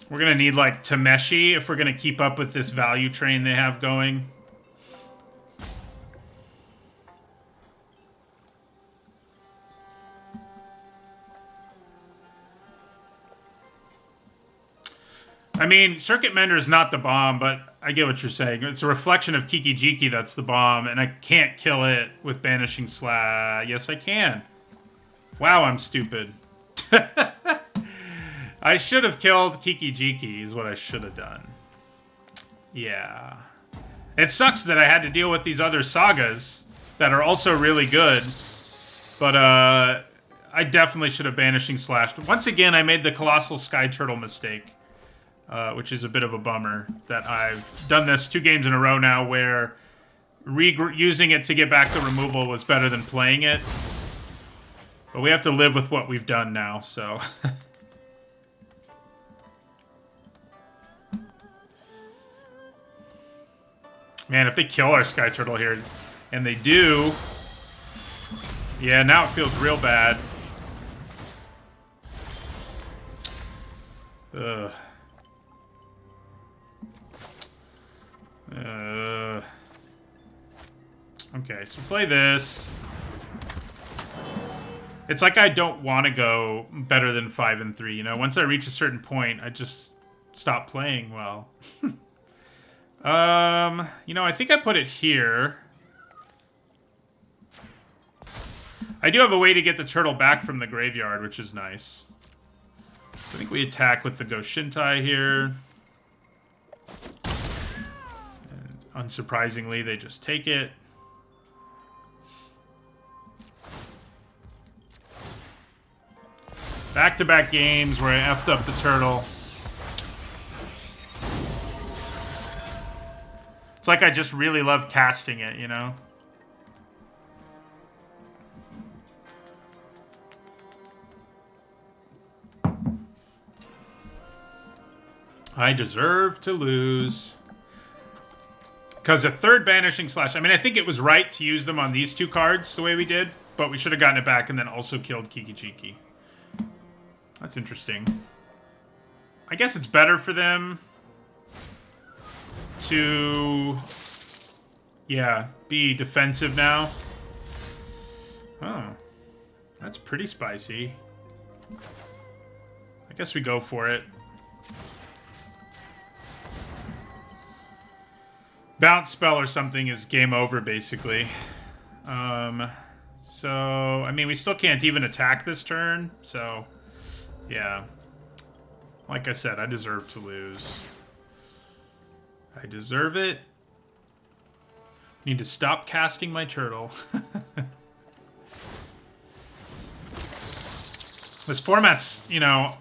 We're gonna need, like, Tameshi if we're gonna keep up with this value train they have going. I mean, Circuit Mender is not the bomb, but I get what you're saying. It's a reflection of Kiki-Jiki that's the bomb, and I can't kill it with Banishing Slash. Yes, I can. Wow, I'm stupid. I should have killed Kiki-Jiki is what I should have done. Yeah. It sucks that I had to deal with these other sagas that are also really good, but I definitely should have Banishing Slashed. Once again, I made the Colossal Sky Turtle mistake. Which is a bit of a bummer that I've done this 2 games in a row now where using it to get back the removal was better than playing it. But we have to live with what we've done now, so... Man, if they kill our Sky Turtle here, and they do... Yeah, now it feels real bad. Ugh. Okay, so play this. It's like I don't want to go better than 5 and 3, you know? Once I reach a certain point, I just stop playing well. You know, I think I put it here. I do have a way to get the turtle back from the graveyard, which is nice. I think we attack with the Goshintai here. And unsurprisingly, they just take it. Back-to-back games where I effed up the turtle. It's like I just really love casting it, you know? I deserve to lose. Because a third Banishing Slash... I mean, I think it was right to use them on these two cards the way we did, but we should have gotten it back and then also killed Kiki-Jiki. That's interesting. I guess it's better for them to... yeah, be defensive now. Oh. That's pretty spicy. I guess we go for it. Bounce spell or something is game over, basically. So, I mean, we still can't even attack this turn, so, yeah. Like I said, I deserve to lose. I deserve it. Need to stop casting my turtle. This format's, you know...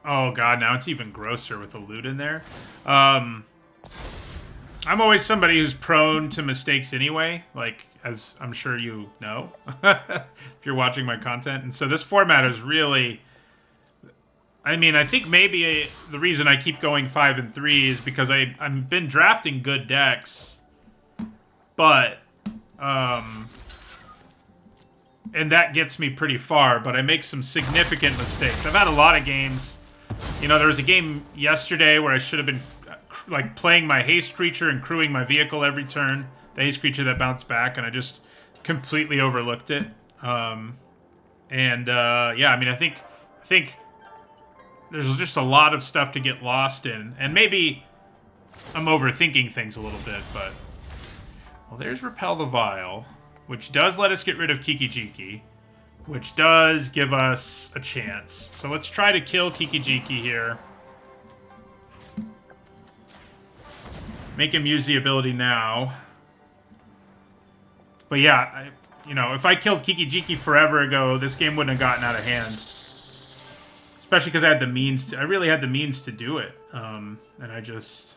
oh, God, now it's even grosser with a loot in there. I'm always somebody who's prone to mistakes anyway, like, as I'm sure you know, if you're watching my content. And so this format is really... I mean, I think maybe the reason I keep going 5 and 3 is because I've been drafting good decks, but... and that gets me pretty far, but I make some significant mistakes. I've had a lot of games. You know, there was a game yesterday where I should have been... like playing my haste creature and crewing my vehicle every turn, the haste creature that bounced back, and I just completely overlooked it. Yeah, I mean, I think there's just a lot of stuff to get lost in, and maybe I'm overthinking things a little bit, but well, there's Repel the Vile, which does let us get rid of Kiki-Jiki, which does give us a chance. So let's try to kill Kiki-Jiki here. Make him use the ability now. But yeah, you know, if I killed Kiki-Jiki forever ago, this game wouldn't have gotten out of hand. Especially because I had the means to... I really had the means to do it. And I just...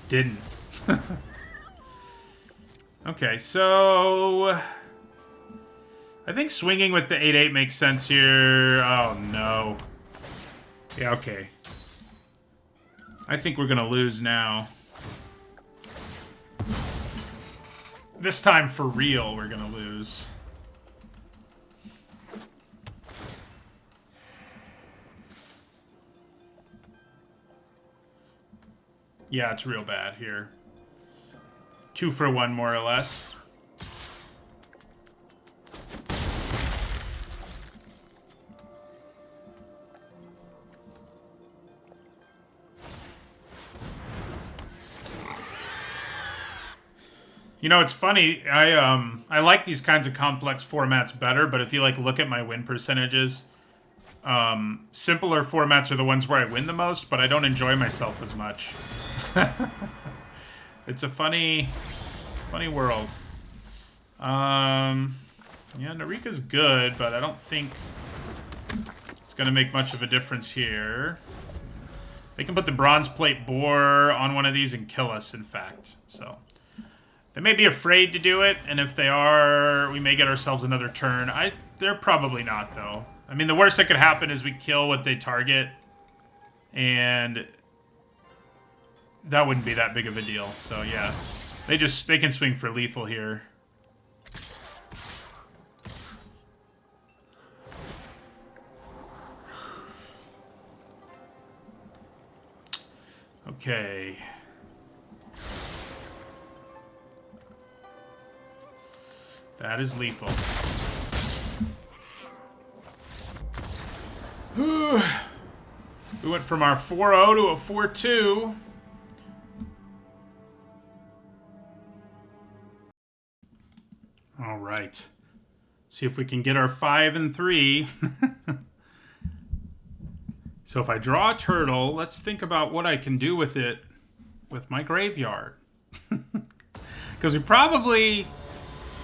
didn't. Okay, so... I think swinging with the 8-8 makes sense here. Oh, no. Yeah, okay. I think we're going to lose now. This time, for real, we're gonna lose. Yeah, it's real bad here. 2 for 1, more or less. You know, it's funny. I like these kinds of complex formats better, but if you like look at my win percentages, simpler formats are the ones where I win the most, but I don't enjoy myself as much. It's a funny world. Yeah, Narika's good, but I don't think it's gonna make much of a difference here. They can put the bronze plate boar on one of these and kill us, in fact. So. They may be afraid to do it, and if they are, we may get ourselves another turn. They're probably not, though. I mean, the worst that could happen is we kill what they target, and that wouldn't be that big of a deal. So, yeah. They can swing for lethal here. Okay. That is lethal. We went from our 4-0 to a 4-2. All right. See if we can get our 5 and 3. So if I draw a turtle, let's think about what I can do with it with my graveyard. Because we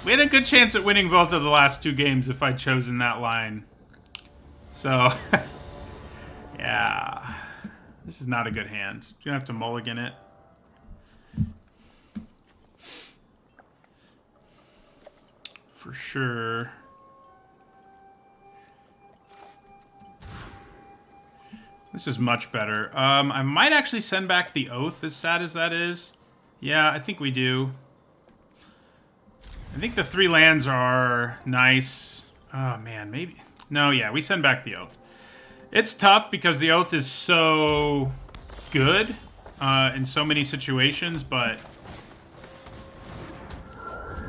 had a good chance at winning both of the last 2 games if I'd chosen that line. So, yeah. This is not a good hand. You're going to have to mulligan it. For sure. This is much better. I might actually send back the Oath, as sad as that is. Yeah, I think we do. I think the 3 lands are nice. Oh, man, maybe... No, yeah, we send back the Oath. It's tough because the Oath is so good in so many situations, but...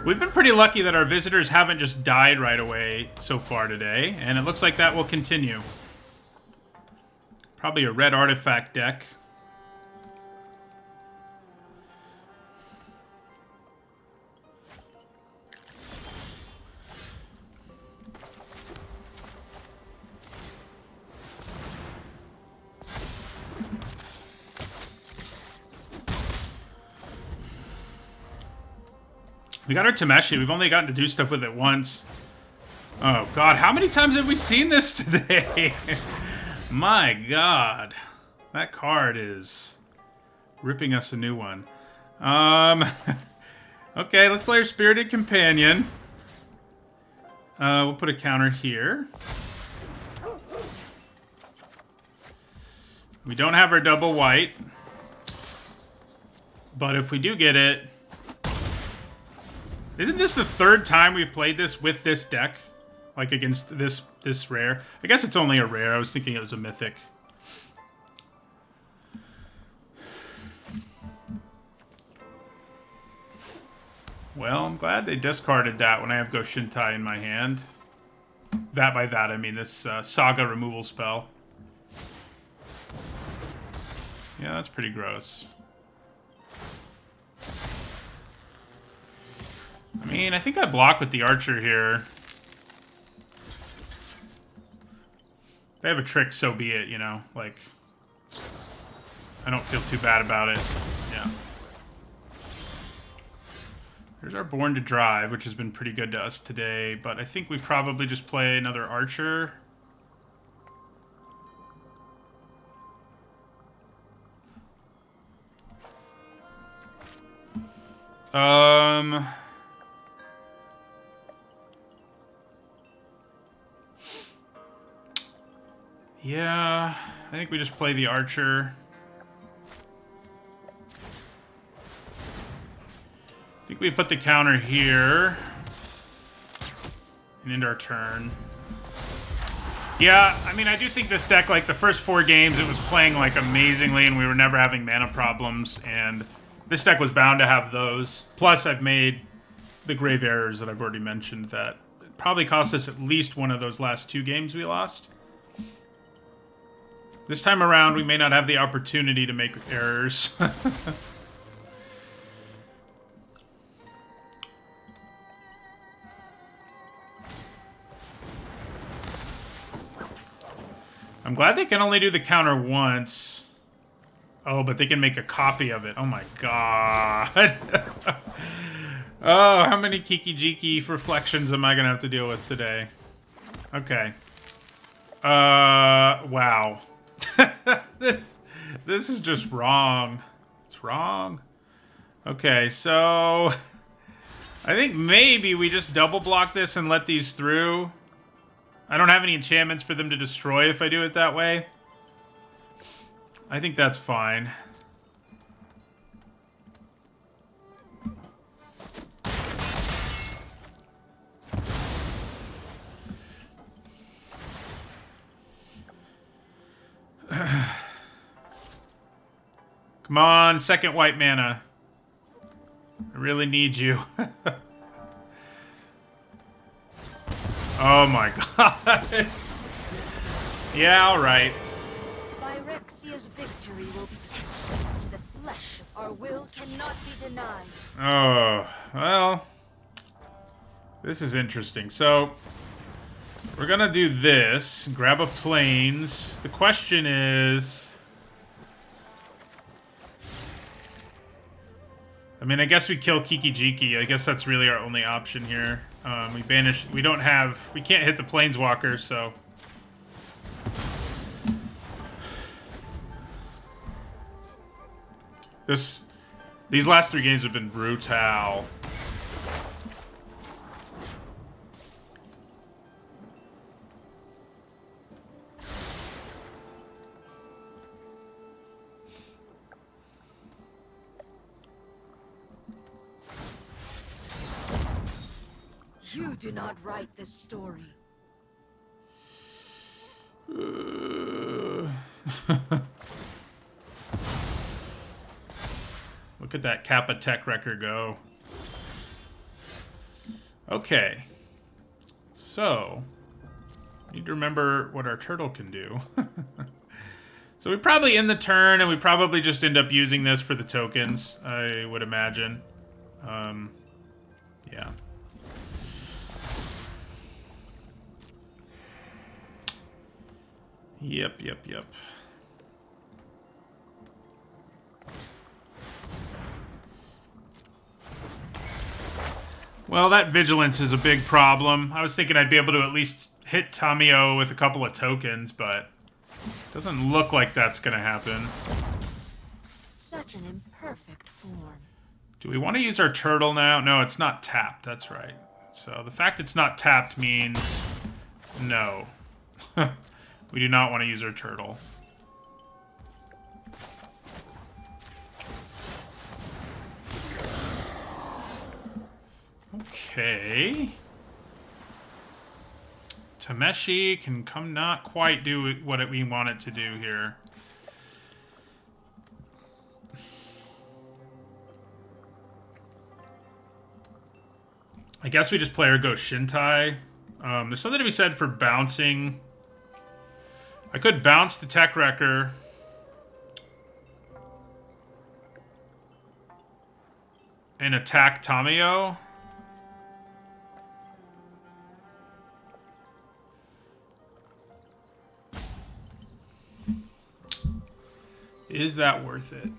We've been pretty lucky that our visitors haven't just died right away so far today, and it looks like that will continue. Probably a red artifact deck. We got our Tameshi. We've only gotten to do stuff with it once. Oh, God. How many times have we seen this today? My God. That card is ripping us a new one. Okay, let's play our Spirited Companion. We'll put a counter here. We don't have our double white. But if we do get it... Isn't this the 3rd time we've played this with this deck? Like against this rare? I guess it's only a rare. I was thinking it was a mythic. Well, I'm glad they discarded that when I have Go Shintai in my hand. That by that, I mean this Saga removal spell. Yeah, that's pretty gross. I mean, I think I block with the Archer here. If they have a trick, so be it, you know? Like, I don't feel too bad about it. Yeah. Here's our Born to Drive, which has been pretty good to us today, but I think we probably just play another Archer. Yeah, I think we just play the Archer. I think we put the counter here. And end our turn. Yeah, I mean, I do think this deck, like, the first 4 games, it was playing, like, amazingly, and we were never having mana problems, and this deck was bound to have those. Plus, I've made the grave errors that I've already mentioned that probably cost us at least one of those last 2 games we lost. This time around, we may not have the opportunity to make errors. I'm glad they can only do the counter once. Oh, but they can make a copy of it. Oh my god. Oh, how many Kiki-Jiki reflections am I going to have to deal with today? Okay. Wow. This is just wrong. It's wrong. Okay, so I think maybe we just double block this and let these through. I don't have any enchantments for them to destroy if I do it that way. I think that's fine. Come on, second white mana. I really need you. Oh my god. Yeah, alright.
Phyrexia's victory will be touched to the flesh. Our will cannot be denied.
Oh, well. This is interesting. So, We're gonna do this. Grab a plains. The question is... I mean, I guess we kill Kiki-Jiki. I guess that's really our only option here. We banish... We don't have... We can't hit the Planeswalker, so... These last 3 games have been brutal.
You do not write this story.
Look at that Kappa Tech record go. Okay. So, need to remember what our turtle can do. So we probably end the turn, and we probably just end up using this for the tokens, I would imagine. Yeah. Yep. Well, that vigilance is a big problem. I was thinking I'd be able to at least hit Tamiyo with a couple of tokens, but it doesn't look like that's going to happen.
Such an imperfect form.
Do we want to use our turtle now? No, it's not tapped. That's right. So the fact it's not tapped means no. We do not want to use our turtle. Okay. Tameshi can not quite do what we want it to do here. I guess we just play our Go Shintai. There's something to be said for bouncing. I could bounce the Tech Wrecker. And attack Tamiyo. Is that worth it?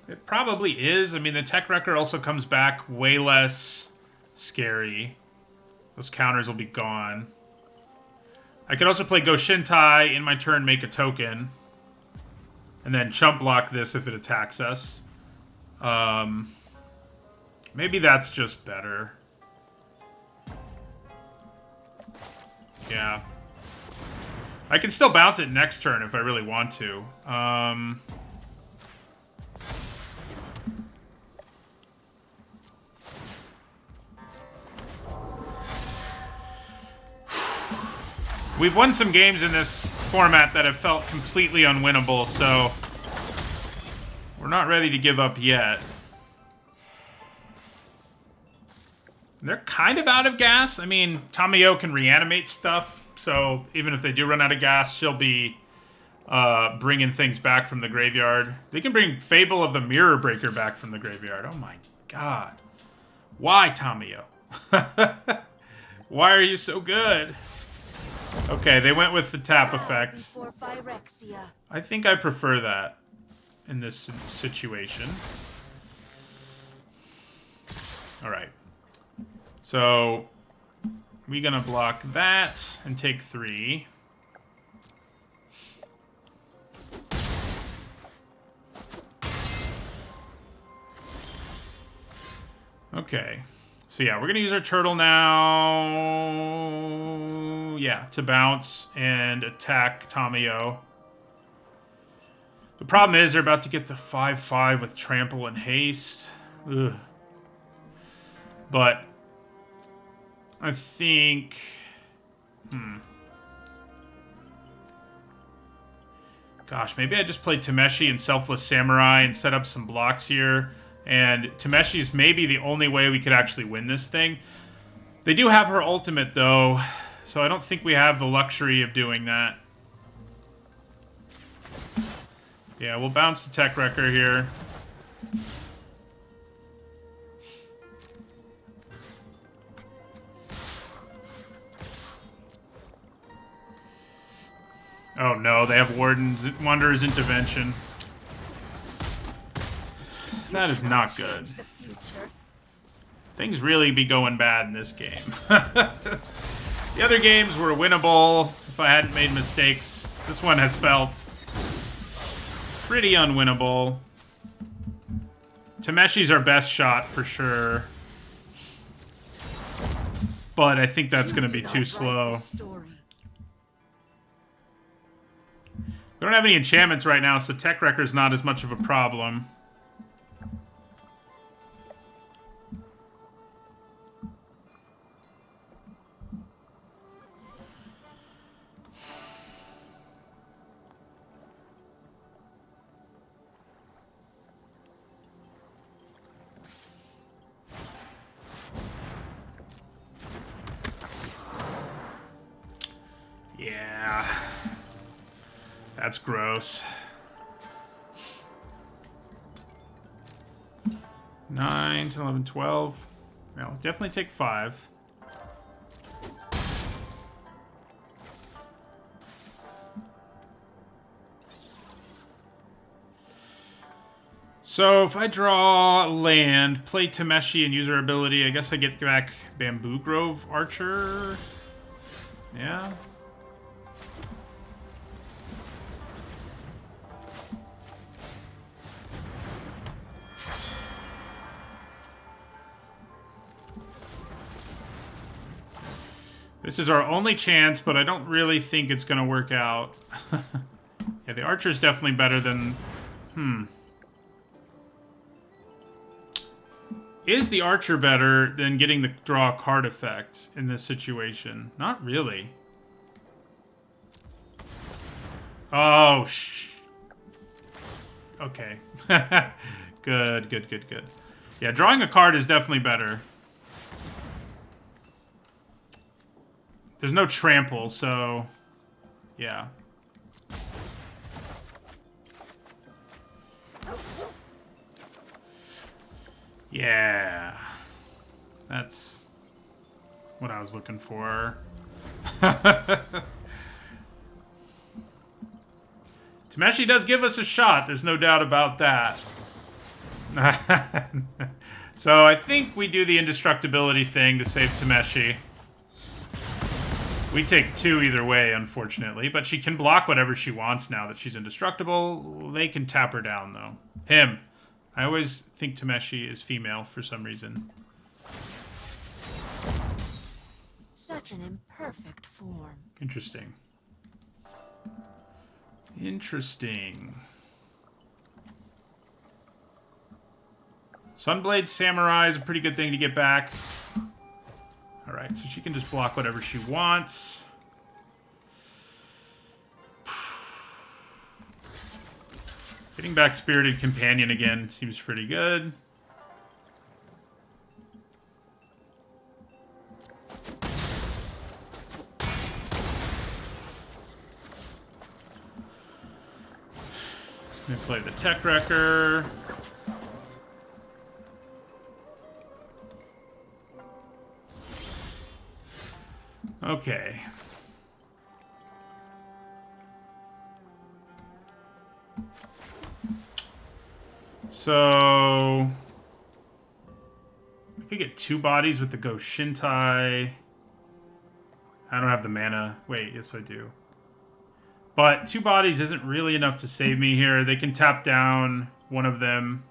It probably is. I mean, the Tech Wrecker also comes back way less scary. Those counters will be gone. I could also play Go Shintai in my turn, make a token. And then chump block this if it attacks us. Maybe that's just better. Yeah. I can still bounce it next turn if I really want to. We've won some games in this format that have felt completely unwinnable, so we're not ready to give up yet. They're kind of out of gas. I mean, Tamiyo can reanimate stuff, so even if they do run out of gas, she'll be bringing things back from the graveyard. They can bring Fable of the Mirror Breaker back from the graveyard. Oh my god. Why, Tamiyo? Why are you so good? Okay, they went with the tap effect. I think I prefer that in this situation. Alright. So, we're gonna block that and take 3. Okay. So yeah, we're gonna use our turtle now. Yeah, to bounce and attack Tamiyo. The problem is they're about to get the 5/5 with trample and haste. Ugh. But I think... Gosh, maybe I just play Tameshi and Selfless Samurai and set up some blocks here. And Tameshi is maybe the only way we could actually win this thing. They do have her ultimate, though, so I don't think we have the luxury of doing that. Yeah, we'll bounce the Tech Wrecker here. they have Wanderer's Intervention. That is not good. Things really be going bad in this game. The other games were winnable if I hadn't made mistakes. This one has felt pretty unwinnable. Tameshi's our best shot for sure. But I think that's going to be too slow. We don't have any enchantments right now, so Tech Wrecker's not as much of a problem. Yeah. That's gross. 9, 10, 11, 12. Yeah, we'll definitely take 5. So if I draw land, play Tameshi and use her ability, I guess I get back Bamboo Grove Archer. Yeah. This is our only chance, but I don't really think it's going to work out. Yeah, the Archer is definitely better than... Is the Archer better than getting the draw a card effect in this situation? Not really. Oh, okay. Good, good, good, good. Yeah, drawing a card is definitely better. There's no trample, so... Yeah. Yeah. That's what I was looking for. Tameshi does give us a shot. There's no doubt about that. So I think we do the indestructibility thing to save Tameshi. We take 2 either way, unfortunately. But she can block whatever she wants now that she's indestructible. They can tap her down, though. Him. I always think Tameshi is female for some reason.
Such an imperfect form.
Interesting. Interesting. Sunblade Samurai is a pretty good thing to get back. Alright, so she can just block whatever she wants. Getting back Spirited Companion again seems pretty good. Let me play the Tech Wrecker. Okay. So I could get 2 bodies with the Go Shintai. I don't have the mana. Wait, yes I do. But 2 bodies isn't really enough to save me here. They can tap down one of them.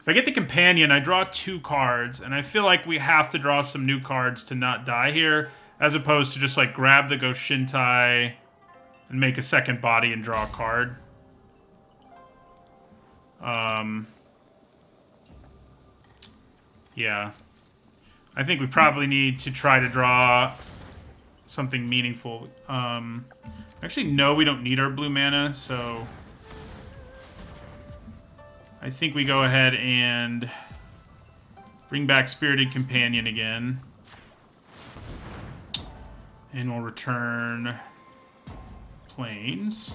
If I get the Companion, I draw 2 cards, and I feel like we have to draw some new cards to not die here, as opposed to just, like, grab the Go Shintai and make a second body and draw a card. Yeah. I think we probably need to try to draw something meaningful. Actually, no, we don't need our blue mana, so... I think we go ahead and bring back Spirited Companion again. And we'll return Plains.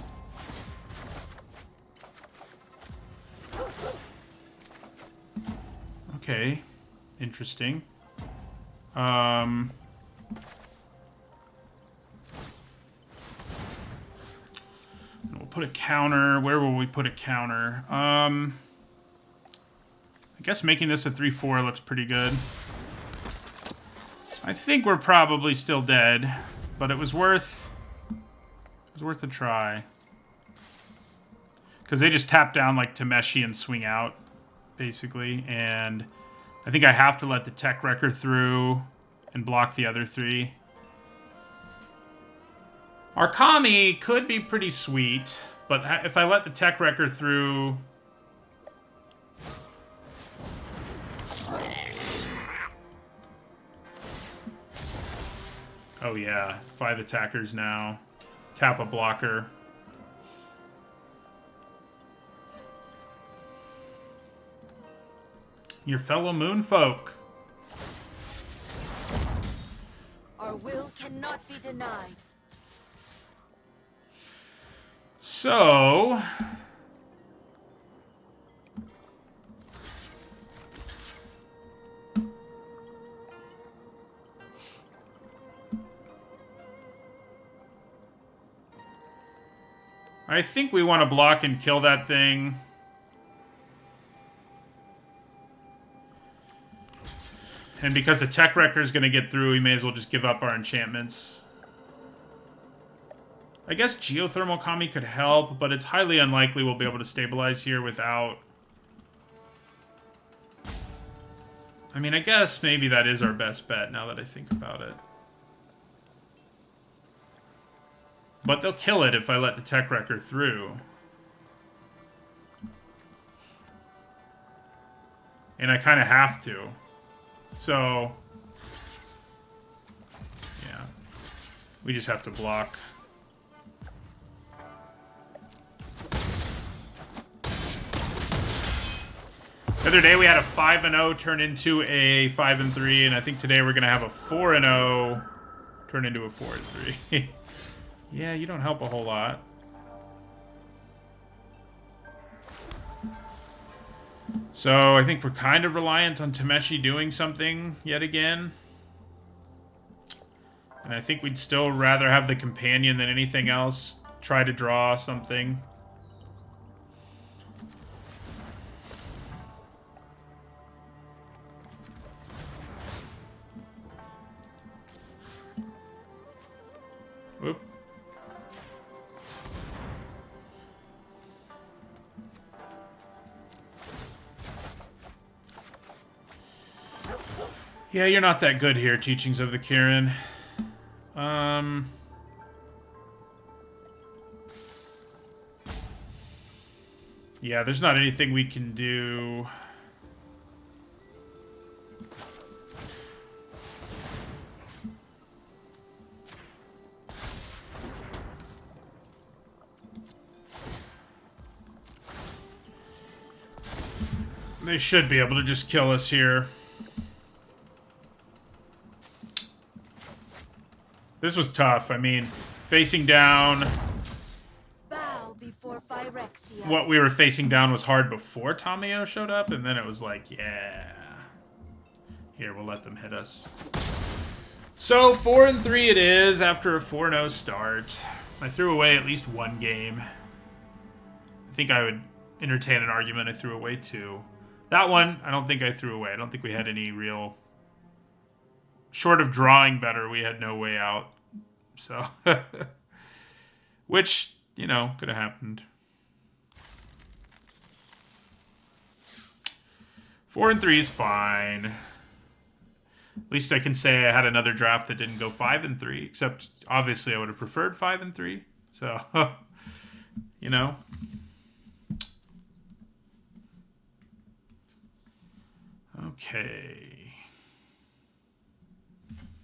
Okay. Interesting. put a counter. Where will we put a counter? I guess making this a 3/4 looks pretty good. I think we're probably still dead, but it was worth a try. Because they just tap down like Tameshi and swing out, basically. And I think I have to let the Tech Wrecker through and block the other 3. Our Kami could be pretty sweet, but if I let the Tech Wrecker through... Oh yeah, 5 attackers now. Tap a blocker. Your fellow moonfolk.
Our will cannot be denied.
So... I think we want to block and kill that thing. And because the Tech Wrecker is going to get through, we may as well just give up our enchantments. I guess Geothermal Kami could help, but it's highly unlikely we'll be able to stabilize here without... I mean, I guess maybe that is our best bet now that I think about it. But they'll kill it if I let the Tech Wrecker through. And I kind of have to. So, yeah. We just have to block. The other day we had a 5-0 turn into a 5-3, and I think today we're going to have a 4-0 turn into a 4-3. Yeah, you don't help a whole lot. So I think we're kind of reliant on Tameshi doing something yet again. And I think we'd still rather have the companion than anything else. Try to draw something. Whoop. Yeah, you're not that good here, Teachings of the Kirin. Yeah, there's not anything we can do. They should be able to just kill us here. This was tough. I mean, facing down...
Bow before Phyrexia.
What we were facing down was hard before Tamayo showed up, and then it was like, yeah. Here, we'll let them hit us. So, 4-3 it is after a 4-0 start. I threw away at least one game. I think I would entertain an argument I threw away 2. That one, I don't think I threw away. I don't think we had any real... Short of drawing better, we had no way out. So, which, you know, could have happened. 4-3 is fine. At least I can say I had another draft that didn't go 5-3. Except, obviously, I would have preferred 5-3. So, you know. Okay.